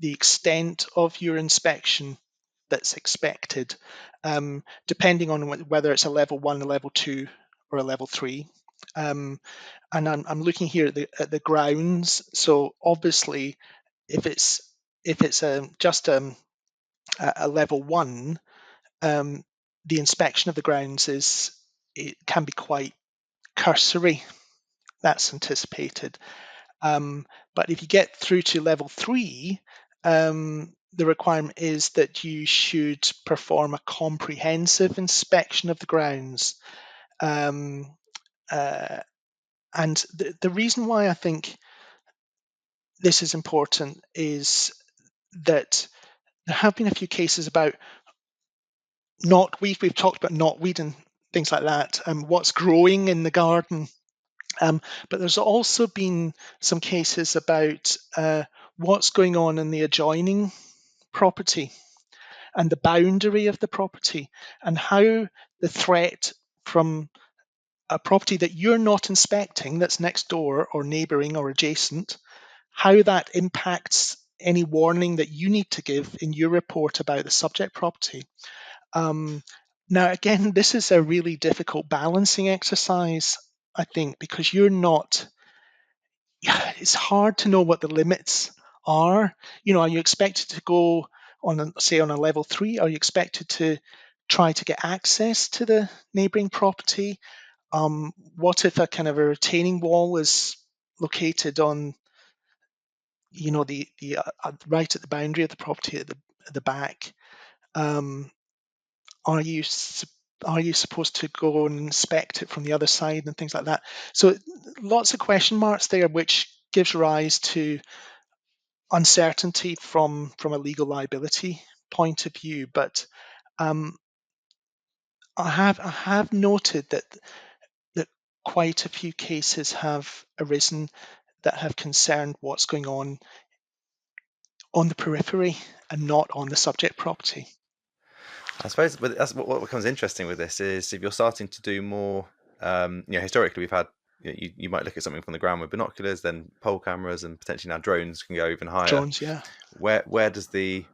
the extent of your inspection that's expected, depending on whether it's a level 1, a level 2, or a level 3. And I'm looking here at the grounds. So obviously, if it's just a level 1, the inspection of the grounds it can be quite cursory. That's anticipated. But if you get through to level 3, the requirement is that you should perform a comprehensive inspection of the grounds. Um, uh, and the reason why I think this is important is that there have been a few cases about knotweed. We've talked about knotweed and things like that, what's growing in the garden. But there's also been some cases about what's going on in the adjoining property and the boundary of the property, and how the threat from a property that you're not inspecting, that's next door or neighbouring or adjacent, how that impacts any warning that you need to give in your report about the subject property. Um, Now, again, this is a really difficult balancing exercise, I think, because it's hard to know what the limits are. Are you expected to go on, say, on a level 3? Are you expected to try to get access to the neighbouring property? What if a kind of a retaining wall is located on, the right at the boundary of the property at the back? Um, are you supposed to go and inspect it from the other side and things like that? So lots of question marks there, which gives rise to uncertainty from a legal liability point of view. But um, I have noted that quite a few cases have arisen that have concerned what's going on the periphery and not on the subject property. I suppose, but that's what becomes interesting with this is if you're starting to do more. Historically we've had you might look at something from the ground with binoculars, then pole cameras, and potentially now drones can go even higher. Drones, yeah. Where does the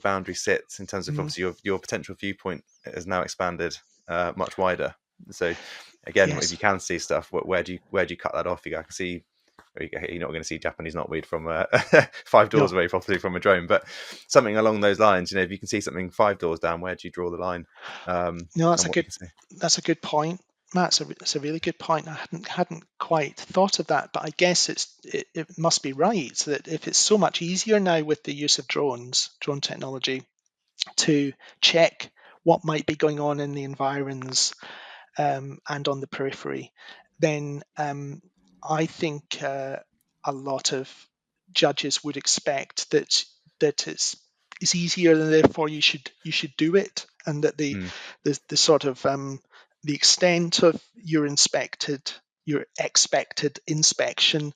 boundary sit in terms of Mm, obviously your potential viewpoint has now expanded much wider. So again, if yes, you can see stuff, where do you cut that off? You can see. You're not going to see Japanese knotweed from 5 doors no, away, possibly from a drone, but something along those lines. If you can see something 5 doors down, where do you draw the line? no, And what you can see. that's a good point, Matt. It's a really good point. I hadn't quite thought of that, but I guess it must be right that if it's so much easier now with the use of drone technology, to check what might be going on in the environs and on the periphery, then I think a lot of judges would expect that it's easier, and therefore you should do it, and that Hmm. the sort of the extent of your expected inspection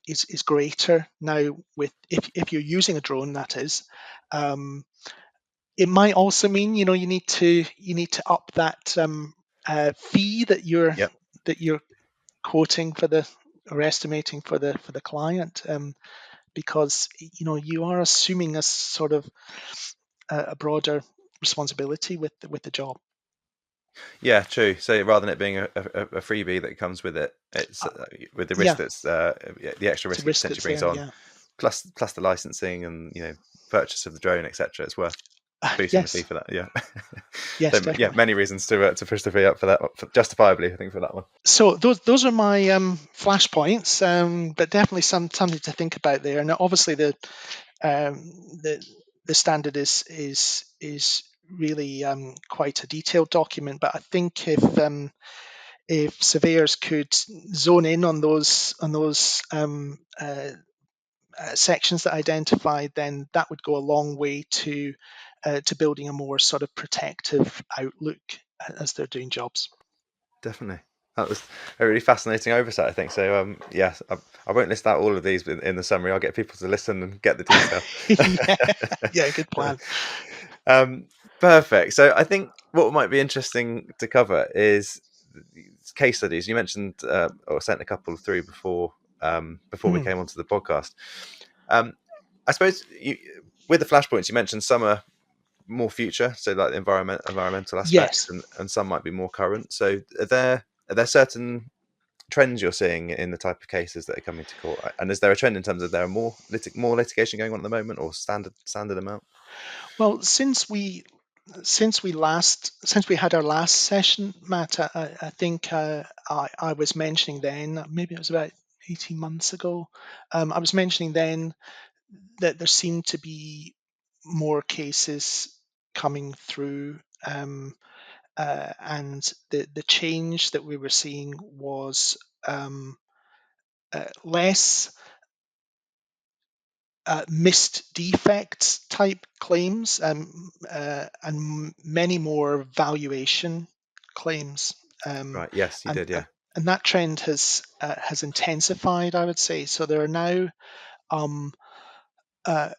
is greater now with if you're using a drone, that is. Um, it might also mean you need to up that fee Yep. that you're quoting for the or estimating for the client, because you are assuming a sort of a broader responsibility with the job. Yeah, true. So rather than it being a freebie that comes with it, it's Uh, with the risk yeah, that's the extra it's a risk it risk potentially that's brings there. on, Yeah. plus the licensing and purchase of the drone, etc. It's worth boosting the fee Yes. for that. Yeah. Yes, So yeah, definitely. many reasons to push the fee up for that, justifiably, I think, for that one. So those are my flashpoints, but definitely something to think about there. And obviously um, the the standard is really quite a detailed document. But I think if surveyors could zone in on those sections that I identified, then that would go a long way to building a more sort of protective outlook as they're doing jobs. Definitely. That was a really fascinating oversight, I think. So, yes, I won't list out all of these in the summary. I'll get people to listen and get the detail. Yeah, yeah, good plan. um, Perfect. So, I think what might be interesting to cover is case studies. You mentioned or sent a couple through before we Mm, came onto the podcast. Um, I suppose with the flashpoints, you mentioned some are more future, so like the environmental aspects, yes. and some might be more current. So are there certain trends you're seeing in the type of cases that are coming to court? And is there a trend in terms of there are more litigation going on at the moment, or standard amount? Well, since we had our last session, Matt, I think I was mentioning then, maybe it was about 18 months ago, I was mentioning then that there seemed to be more cases coming through, and the change that we were seeing was less missed defects type claims, and many more valuation claims. Um, Right. Yes, you and, did. and Yeah. and that trend has intensified, I would say. So there are now, um, uh,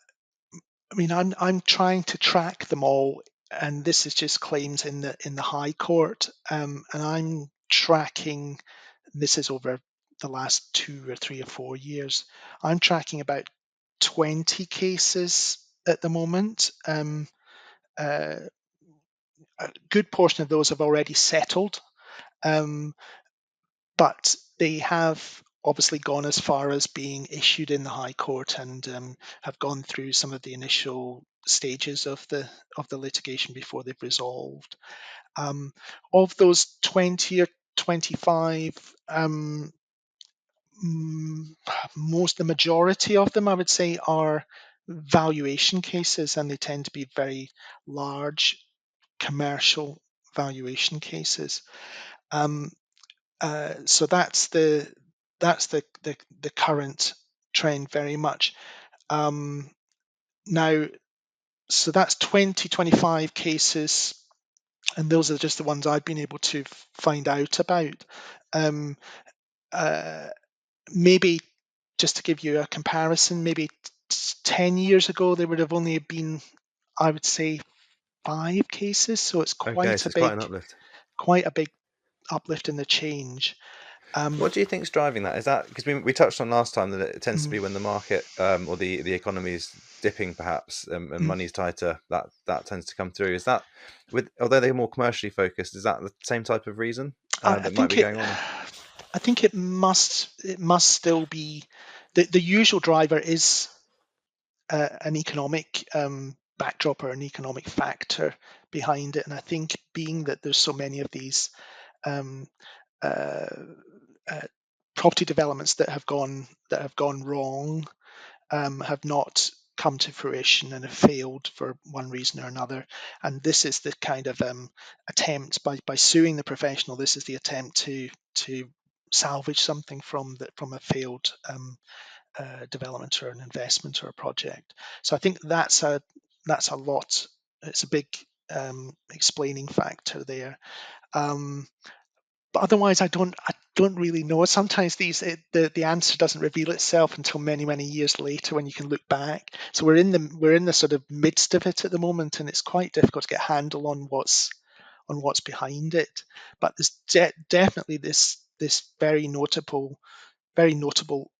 I mean, I'm trying to track them all, and this is just claims in the High Court, and I'm tracking. This is over the last 2 or 3 or 4 years. I'm tracking about 20 cases at the moment. Uh, a good portion of those have already settled, um, but they have obviously gone as far as being issued in the High Court and have gone through some of the initial stages of the litigation before they've resolved. Of those 20 or 25, the majority of them, I would say, are valuation cases, and they tend to be very large commercial valuation cases. So that's the current trend very much. Now, so that's 25 cases, and those are just the ones I've been able to find out about. Um, Maybe just to give you a comparison, maybe 10 years ago there would have only been, I would say, 5 cases. So it's Okay, so it's quite an uplift. quite a big uplift in the change. What do you think is driving that? Is that because we touched on last time that it tends to mm, be when the market or the economy is dipping, perhaps, and mm. money's tighter, that tends to come through. Is that with although they're more commercially focused, is that the same type of reason I that might be think it. going on? I think it must still be the usual driver is an economic backdrop or an economic factor behind it, and I think being that there's so many of these um, uh, uh, property developments that have gone wrong, have not come to fruition and have failed for one reason or another. And this is the kind of attempt by suing the professional. This is the attempt to salvage something from a failed development or an investment or a project. So I think that's a lot. It's a big explaining factor there. But otherwise, I don't really know. Sometimes the answer doesn't reveal itself until many years later when you can look back. So we're in the sort of midst of it at the moment, and it's quite difficult to get a handle on what's behind it. But there's definitely this very notable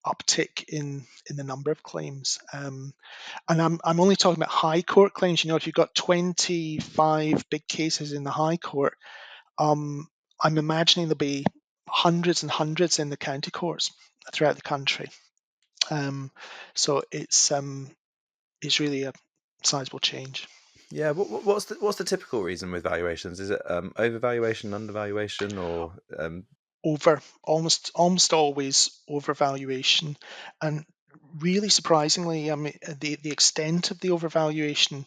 uptick in the number of claims. And I'm only talking about high court claims. You know, if you've got 25 big cases in the high court, um, I'm imagining there'll be hundreds and hundreds in the county courts throughout the country. So it's really a sizable change. Yeah, what's the typical reason with valuations? Is it overvaluation, undervaluation, or Almost always overvaluation, and really surprisingly, I mean, the extent of the overvaluation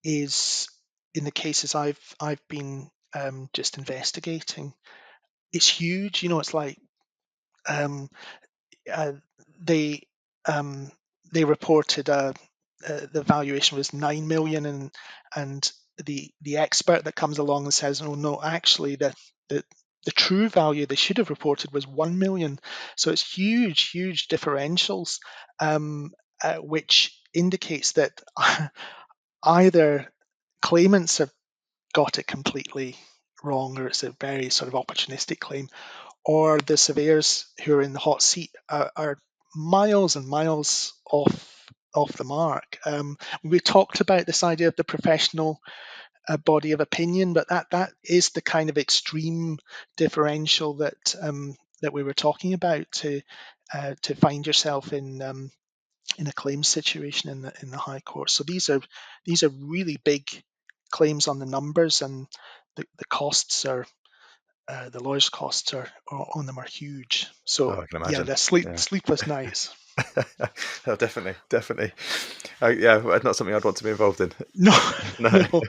is, in the cases I've been just investigating, it's huge. You know, it's like um, uh, they um, they reported the valuation was 9 million, and the expert that comes along and says, "Oh no, actually the the true value they should have reported was 1 million." So it's huge differentials, which indicates that either claimants have got it completely wrong, or it's a very sort of opportunistic claim, or the surveyors who are in the hot seat are miles and miles off the mark. We talked about this idea of the professional body of opinion, but that is the kind of extreme differential that we were talking about to find yourself in a claims situation in the high court. So these are really big claims on the numbers, and the costs are the lawyers' costs on them are huge. So oh, I can yeah, imagine. they're Yeah. sleepless nights. Oh, definitely. Yeah, not something I'd want to be involved in. No, No.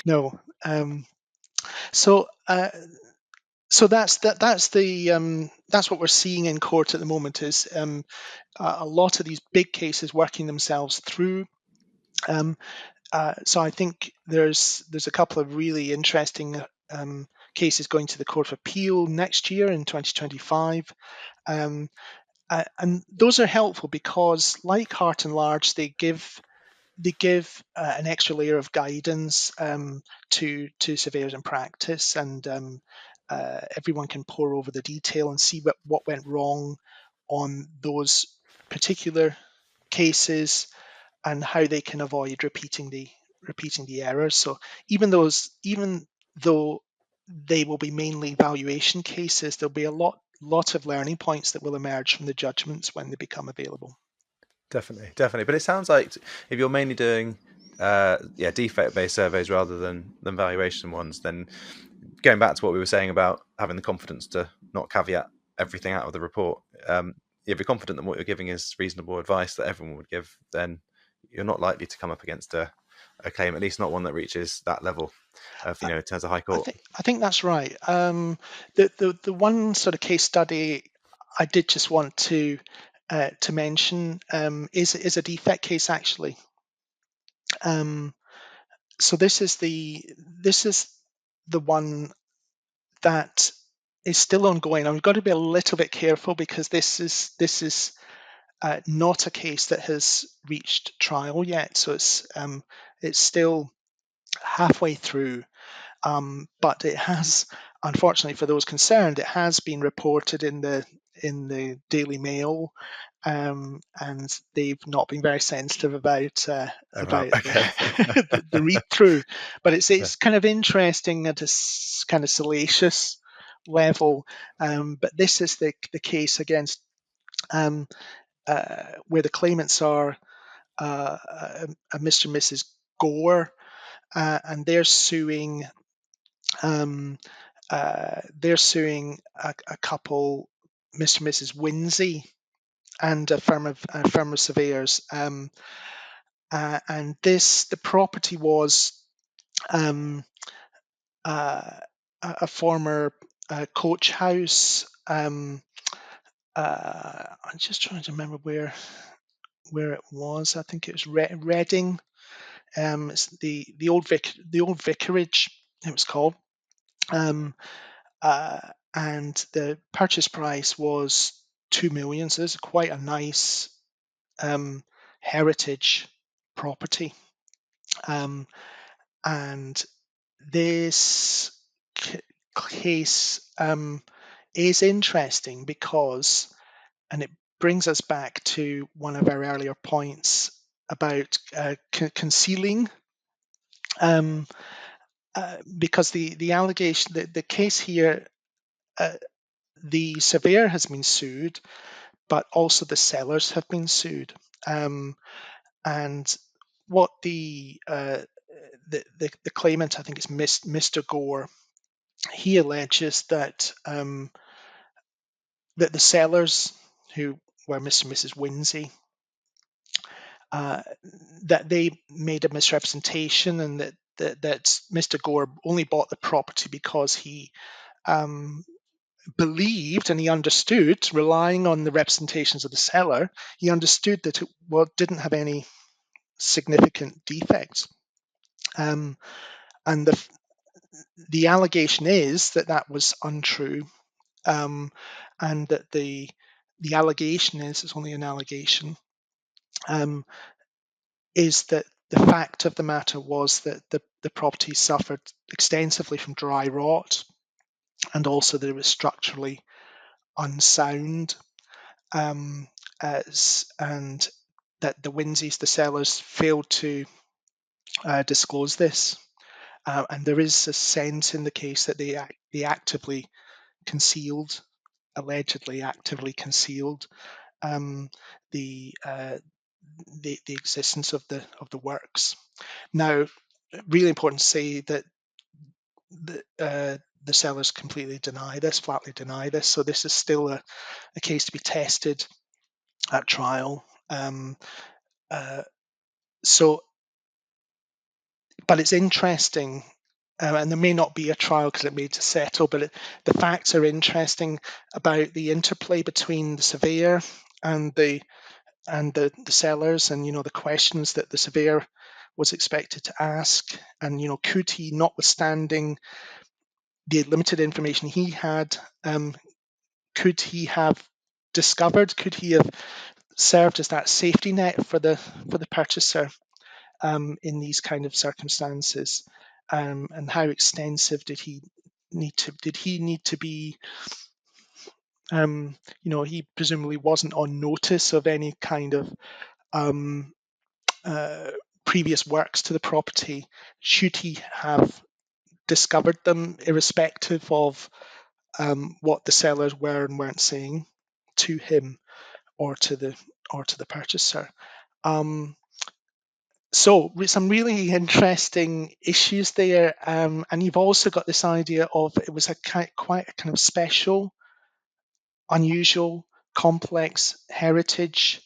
no, no. So so that's what we're seeing in court at the moment is a lot of these big cases working themselves through. Um, so I think there's a couple of really interesting cases going to the Court of Appeal next year in 2025. Um, and those are helpful because, like Hart and Large, they give an extra layer of guidance to surveyors in practice, and everyone can pore over the detail and see what went wrong on those particular cases and how they can avoid repeating the errors. So even though they will be mainly valuation cases, there'll be a lot of learning points that will emerge from the judgments when they become available. Definitely. But it sounds like if you're mainly doing defect-based surveys rather than valuation ones, then going back to what we were saying about having the confidence to not caveat everything out of the report, if you're confident that what you're giving is reasonable advice that everyone would give, then you're not likely to come up against a claim, at least not one that reaches that level of, in terms of High Court. I think that's right. The one sort of case study I did just want to mention is a defect case actually. So this is the one that is still ongoing. And we've got to be a little bit careful because this is not a case that has reached trial yet. So it's still halfway through. But it has, unfortunately for those concerned, it has been reported in the Daily Mail, and they've not been very sensitive about the read through. But it's kind of interesting at a kind of salacious level. But this is the case against where the claimants are a Mr. and Mrs. Gore, and they're suing. They're suing a couple, Mr. and Mrs. Winsey, and a firm of surveyors. And the property was a former coach house. I'm just trying to remember where it was. I think it was Reading. It's the old vicarage, it was called. And the purchase price was 2 million. So this is quite a nice heritage property. And this case is interesting because, and it brings us back to one of our earlier points about concealing, because the allegation, the case here, the surveyor has been sued, but also the sellers have been sued. And what the claimant, I think it's Mr. Gore, he alleges that that the sellers, who were Mr. and Mrs. Winsey, that they made a misrepresentation, and that Mr. Gore only bought the property because he believed and he understood, relying on the representations of the seller, he understood that it didn't have any significant defects. And the allegation is that was untrue, and that the allegation is, it's only an allegation, is that the fact of the matter was that the property suffered extensively from dry rot, and also that it was structurally unsound, and that the Winseys, the sellers, failed to disclose this. And there is a sense in the case that they actively concealed, allegedly actively concealed, the existence of the works. Now, really important to say that the sellers completely deny this, flatly deny this. So this is still a case to be tested at trial. But it's interesting, and there may not be a trial because it may to settle, but the facts are interesting about the interplay between the surveyor and the sellers, and the questions that the surveyor was expected to ask, and could he, notwithstanding the limited information he had, could he have discovered, could he have served as that safety net for the purchaser in these kind of circumstances, and how extensive did he need to be? He presumably wasn't on notice of any kind of previous works to the property. Should he have discovered them, irrespective of what the sellers were and weren't saying to him or to the purchaser? So some really interesting issues there, and you've also got this idea of it was quite a kind of special, unusual, complex heritage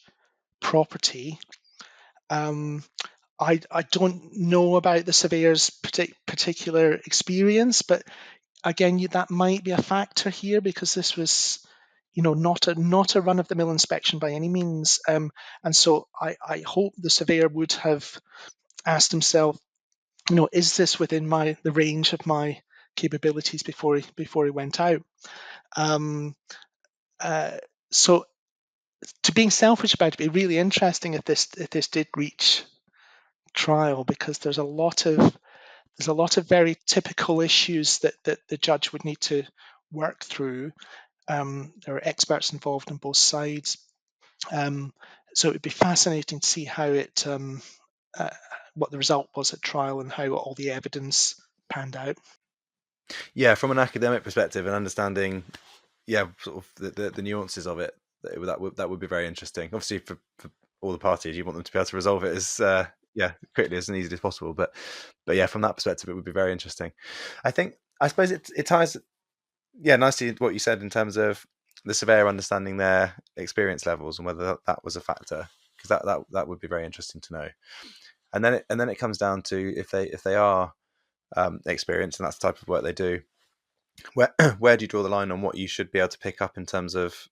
property. I don't know about the surveyor's particular experience, but again, that might be a factor here because this was, not a run of the mill inspection by any means. And so I hope the surveyor would have asked himself, is this within the range of my capabilities before he went out? Um, so to being selfish about it, it'd be really interesting if this did reach trial, because there's a lot of very typical issues that the judge would need to work through. There are experts involved on both sides, so it'd be fascinating to see uh, what the result was at trial and how all the evidence panned out. Yeah, from an academic perspective and understanding, sort of the nuances of it, that would be very interesting. Obviously, for all the parties, you want them to be able to resolve it as quickly as and easily as possible. But yeah, from that perspective, it would be very interesting. I suppose it ties nicely to what you said in terms of the surveyor understanding their experience levels and whether that was a factor, because that would be very interesting to know. And then it comes down to if they are experienced and that's the type of work they do, where do you draw the line on what you should be able to pick up in terms of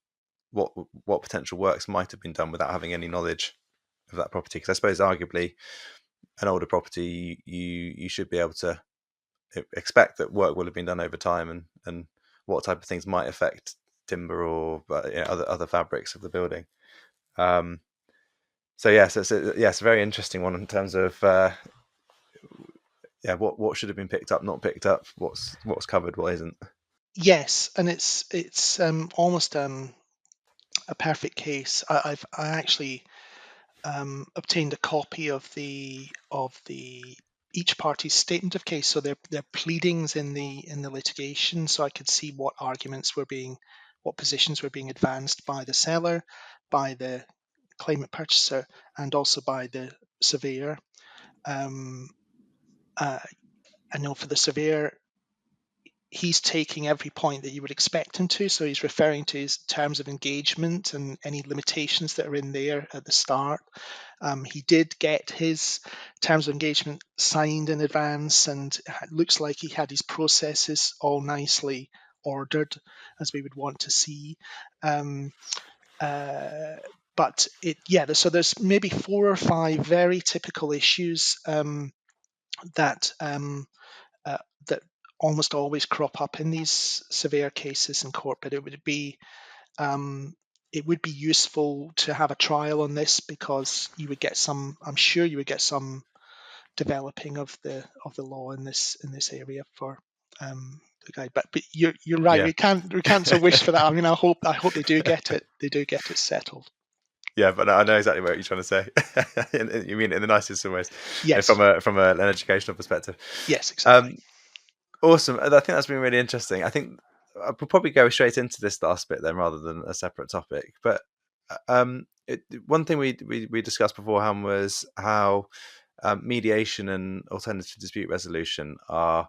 what potential works might have been done without having any knowledge of that property? Because I suppose arguably an older property, you should be able to expect that work will have been done over time, and what type of things might affect timber or other fabrics of the building. So it's a very interesting one in terms of what should have been picked up, not picked up, what's covered, what isn't. Yes, and it's almost a perfect case. I actually obtained a copy of the each party's statement of case, so their pleadings in the litigation, so I could see what positions were being advanced by the seller, by the claimant purchaser, and also by the surveyor. I know for the surveyor, he's taking every point that you would expect him to. So he's referring to his terms of engagement and any limitations that are in there at the start. He did get his terms of engagement signed in advance, and it looks like he had his processes all nicely ordered, as we would want to see. But so there's maybe 4 or 5 very typical issues that that almost always crop up in these severe cases in court. But it would be useful to have a trial on this, because I'm sure you would get some developing of the law in this area for the guy. But you're right. Yeah. We can't so wish for that. I mean, I hope they do get it. They do get it settled. Yeah, but I know exactly what you're trying to say. You mean it in the nicest of ways, Yes. from an educational perspective. Yes, exactly. Awesome. I think that's been really interesting. I think we'll probably go straight into this last bit then, rather than a separate topic. But one thing we discussed beforehand was how mediation and alternative dispute resolution are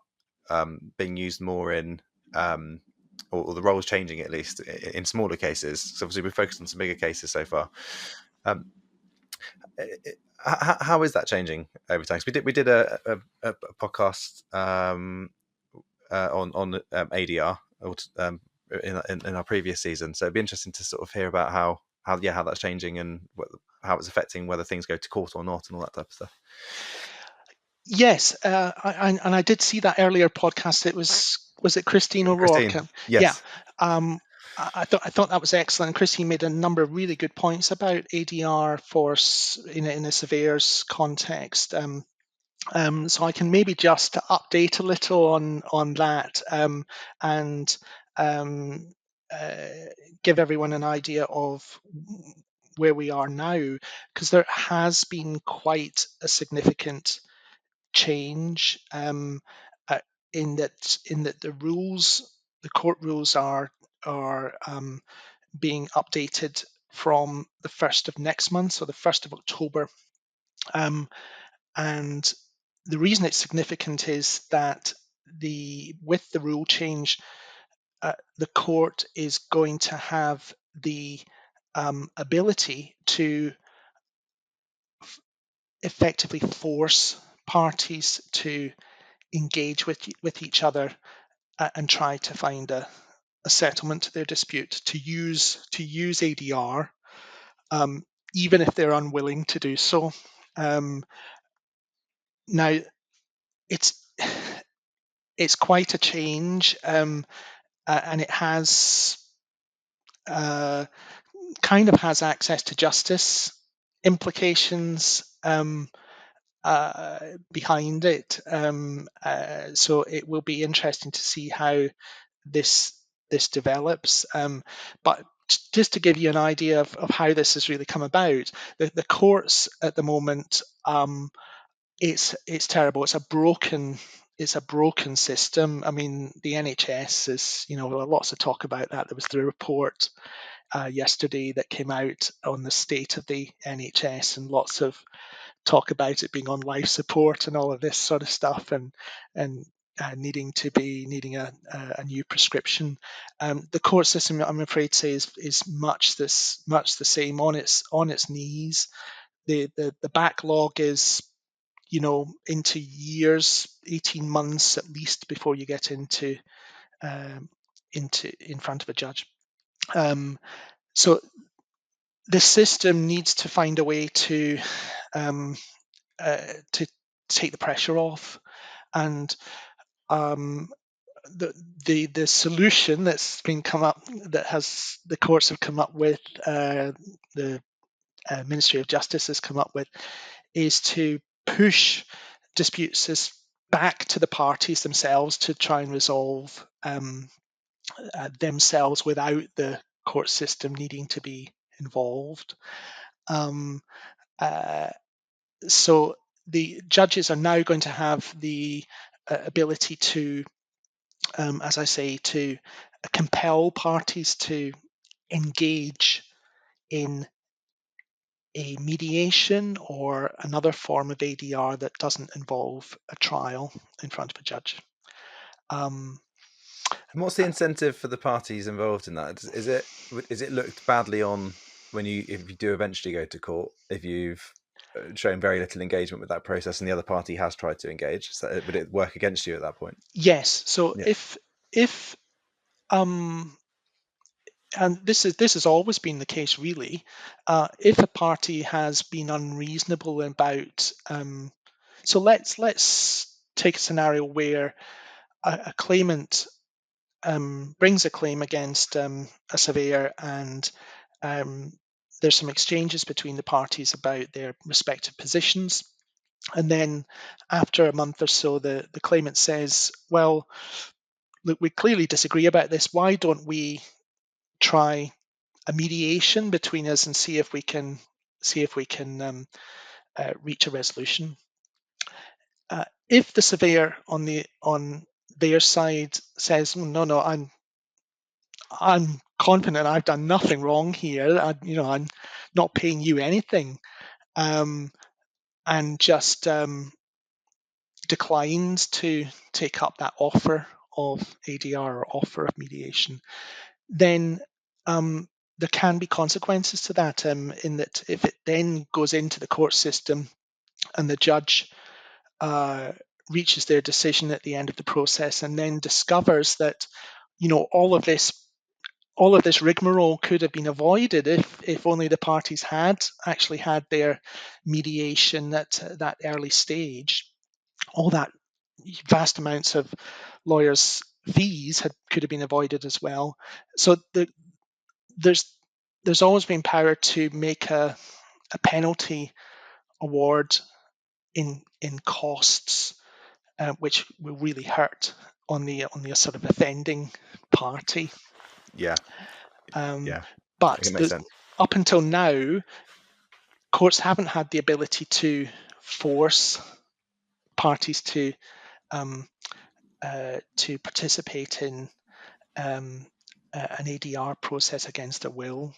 being used more in, or the roles changing, at least in smaller cases. So obviously we've focused on some bigger cases so far. How is that changing over time? So we did a podcast on ADR in our previous season. So it'd be interesting to sort of hear about how that's changing and how it's affecting whether things go to court or not and all that type of stuff. Yes, I did see that earlier podcast. Was it Christine O'Rourke? Christine, Yeah, yes. I thought that was excellent. Christine made a number of really good points about ADR in a surveyor's context. So I can maybe just update a little on that, and give everyone an idea of where we are now, because there has been quite a significant change, in that the court rules are being updated from the 1st of next month, so the 1st of October. And the reason it's significant is that with the rule change, the court is going to have the ability to effectively force parties to engage with each other and try to find a settlement to their dispute, to use ADR, even if they're unwilling to do so. Now, it's quite a change, and it has kind of has access to justice implications behind it. So it will be interesting to see how this develops. But just to give you an idea of how this has really come about, the courts at the moment, it's terrible. It's a broken system. I mean, the NHS is, lots of talk about that. There was the report yesterday that came out on the state of the NHS, and lots of talk about it being on life support and all of this sort of stuff, and needing a new prescription. The court system, I'm afraid, to say is much the same, on its knees. The backlog is into years, 18 months at least, before you get into in front of a judge. So the system needs to find a way to take the pressure off, and the solution that's been come up, the courts have come up with, the Ministry of Justice has come up with, is to push disputes back to the parties themselves to try and resolve themselves without the court system needing to be involved. So the judges are now going to have the ability to, as I say, to compel parties to engage in a mediation or another form of ADR that doesn't involve a trial in front of a judge. And what's the incentive for the parties involved in that? Is it looked badly on if you do eventually go to court, if you've shown very little engagement with that process and the other party has tried to engage? So would it work against you at that point? Yes. So Yeah. if and this has always been the case, really. If a party has been unreasonable about, so let's take a scenario where a claimant brings a claim against a surveyor, and there's some exchanges between the parties about their respective positions. And then after a month or so, the claimant says, well, look, we clearly disagree about this. Why don't we try a mediation between us and see if we can reach a resolution? If the surveyor on their side says, no, I'm confident I've done nothing wrong here. I'm not paying you anything, and just declines to take up that offer of ADR or offer of mediation, then there can be consequences to that. In that, if it then goes into the court system and the judge reaches their decision at the end of the process, and then discovers that all of this rigmarole could have been avoided if only the parties had actually had their mediation at that early stage, all that vast amounts of lawyers' fees could have been avoided as well. So there's always been power to make a penalty award in costs, which will really hurt on the sort of offending party. Yeah. Um, Yeah. but It makes sense. up until now, courts haven't had the ability to force parties to participate in an ADR process against their will.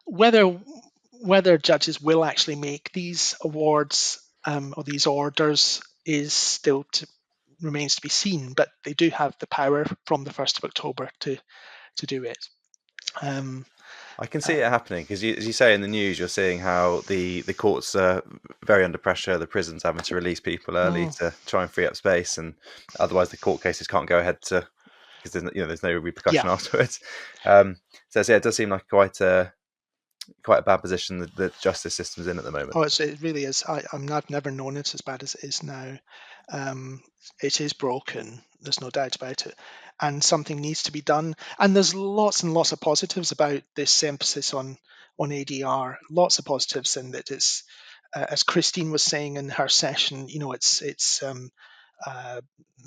Whether judges will actually make these awards or these orders is still remains to be seen, but they do have the power from the 1st of October to do it. I can see it happening because, as you say in the news, you're seeing how the courts are very under pressure. The prisons having to release people early to try and free up space, and otherwise the court cases can't go ahead because there's no repercussion Yeah. afterwards. So yeah, it does seem like quite a bad position that the justice system's in at the moment. Oh, it really is. I've never known it as bad as it is now. It is broken. There's no doubt about it, and something needs to be done. And there's lots and lots of positives about this emphasis on ADR. Lots of positives, in that it's, as Christine was saying in her session, it's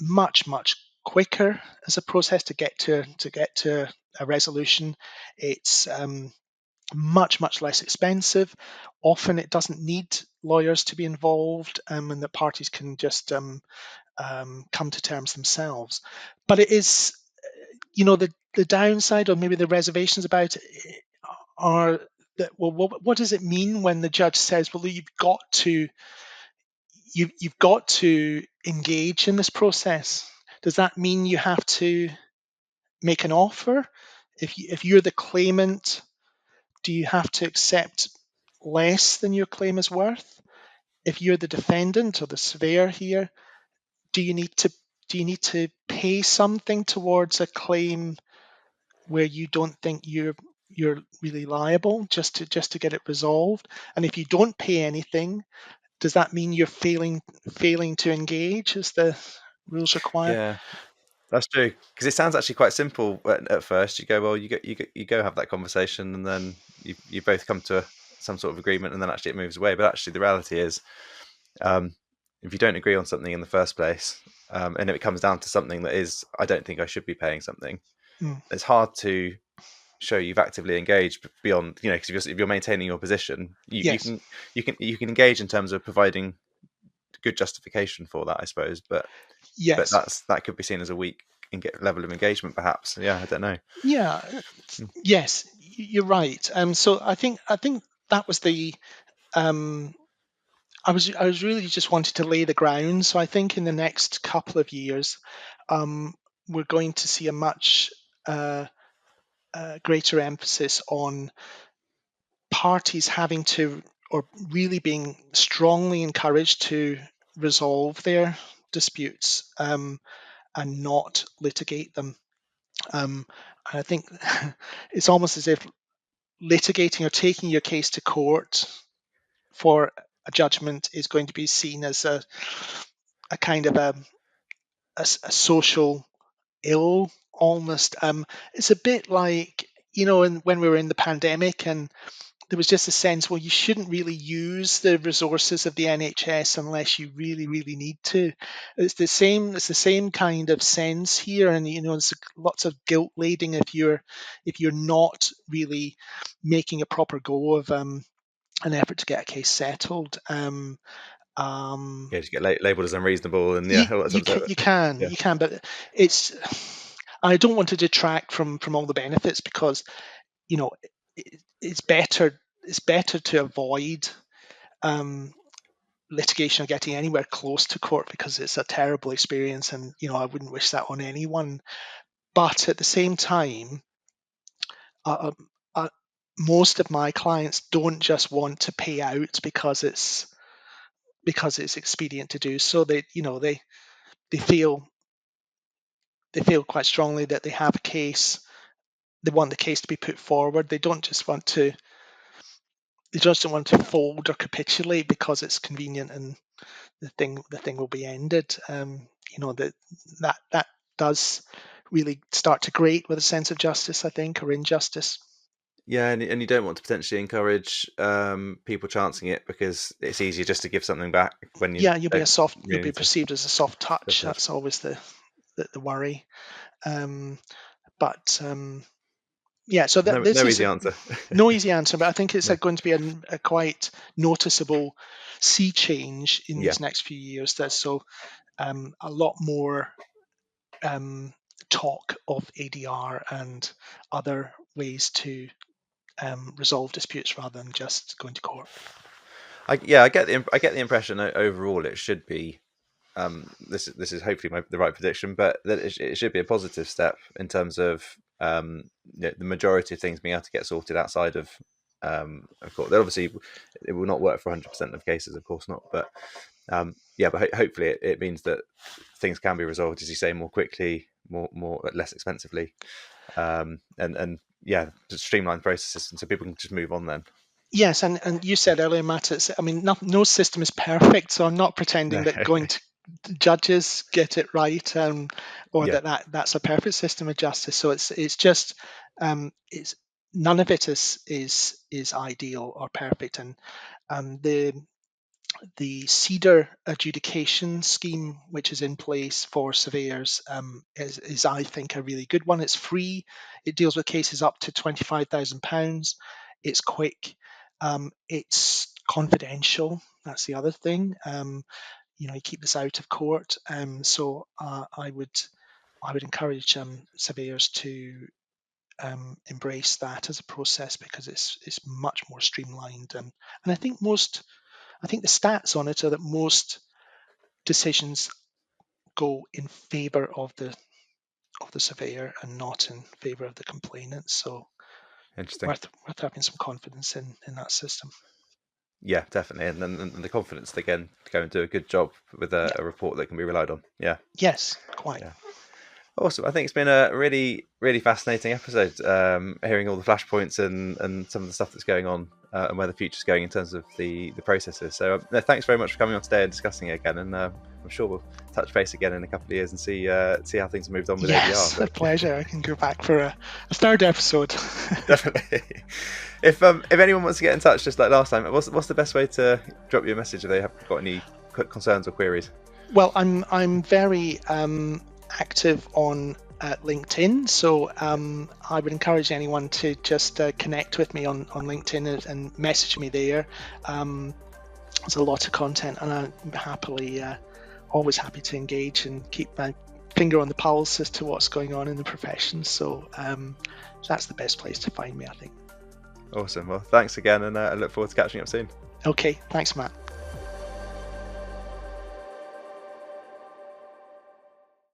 much quicker as a process to get to a resolution. It's much less expensive. Often it doesn't need lawyers to be involved, and the parties can just come to terms themselves. But it is, the downside, or maybe the reservations about it, are that, well, what does it mean when the judge says, well, you've got to engage in this process? Does that mean you have to make an offer? If you're the claimant, do you have to accept less than your claim is worth? If you're the defendant or the surveyor here, do you need to pay something towards a claim where you don't think you're really liable, just to get it resolved? And if you don't pay anything, does that mean you're failing to engage as the rules require? Yeah, that's true, because it sounds actually quite simple at first. You go, well, you go have that conversation, and then you both come to some sort of agreement, and then actually it moves away. But actually, the reality is, um, if you don't agree on something in the first place, and if it comes down to something that is, I don't think I should be paying something, Mm. it's hard to show you've actively engaged beyond, because if you're maintaining your position, you Yes. can engage in terms of providing good justification for that, I suppose. But Yes. that could be seen as a weak level of engagement, perhaps. Yeah, I don't know. Yeah. Mm. Yes, you're right. So I think that was the um, I was really just wanting to lay the ground. So I think in the next couple of years, um, we're going to see a much uh, greater emphasis on parties having to, or really being strongly encouraged to resolve their disputes, and not litigate them. And I think it's almost as if litigating or taking your case to court for a judgment is going to be seen as a kind of a social ill almost. It's a bit like, when we were in the pandemic, and there was just a sense, well, you shouldn't really use the resources of the NHS unless you really need to. It's the same kind of sense here, and there's lots of guilt laden if you're not really making a proper go of an effort to get a case settled. Yeah, just get labelled as unreasonable, and You yeah, all that you sort of can stuff. you can Yeah, you can, but it's. I don't want to detract from all the benefits, because you know it's better to avoid um, litigation or getting anywhere close to court, because it's a terrible experience, and I wouldn't wish that on anyone. But at the same time, uh, uh, most of my clients don't just want to pay out because it's expedient to do so. They feel quite strongly that they have a case. They want the case to be put forward. They just don't want to fold or capitulate because it's convenient, and the thing will be ended. That does really start to grate with a sense of justice, I think, or injustice. yeah, and you don't want to potentially encourage people chancing it, because it's easier just to give something back when you Yeah, don't you'll really be need to. perceived as a soft touch. Touch. That's always the worry. Um, but yeah, so No, this no is easy answer. no easy answer, but I think it's No. going to be a quite noticeable sea change in Yeah, these next few years. There's a lot more um, talk of ADR and other ways to resolve disputes rather than just going to court. I get the impression overall it should be. This is hopefully the right prediction, but that it should be a positive step in terms of the majority of things being able to get sorted outside of court. That obviously it will not work for 100% of cases, of course not, but but hopefully it means that things can be resolved, as you say, more quickly, more less expensively, and just streamline processes, and so people can just move on then. Yes, and you said earlier, Matt, no system is perfect, so I'm not pretending No. that going to judges get it right, or Yeah, that's a perfect system of justice. So it's just it's none of it is ideal or perfect, and the CEDAR adjudication scheme, which is in place for surveyors, is, I think, a really good one. It's free. It deals with cases up to £25,000. It's quick. It's confidential. That's the other thing. You keep this out of court. So I would encourage surveyors to embrace that as a process, because it's much more streamlined, and I think the stats on it are that most decisions go in favour of the surveyor and not in favour of the complainant. So interesting. worth having some confidence in that system. Yeah, definitely, and the confidence to again go and do a good job with a Yeah. report that can be relied on. Yeah, Yes, quite. yeah. Awesome. I think it's been a really, really fascinating episode, hearing all the flashpoints and some of the stuff that's going on and where the future's going in terms of the processes. So thanks very much for coming on today and discussing it again. And I'm sure we'll touch base again in a couple of years and see how things have moved on with Yes, ADR. a pleasure. I can go back for a third episode. Definitely. If anyone wants to get in touch, just like last time, what's the best way to drop you a message if they have got any concerns or queries? Well, I'm very active on LinkedIn, so I would encourage anyone to just connect with me on LinkedIn and message me there. There's a lot of content, and I'm always happy to engage and keep my finger on the pulse as to what's going on in the profession. So that's the best place to find me, I think. Awesome. Well, thanks again, and I look forward to catching up soon. Okay, thanks, Matt.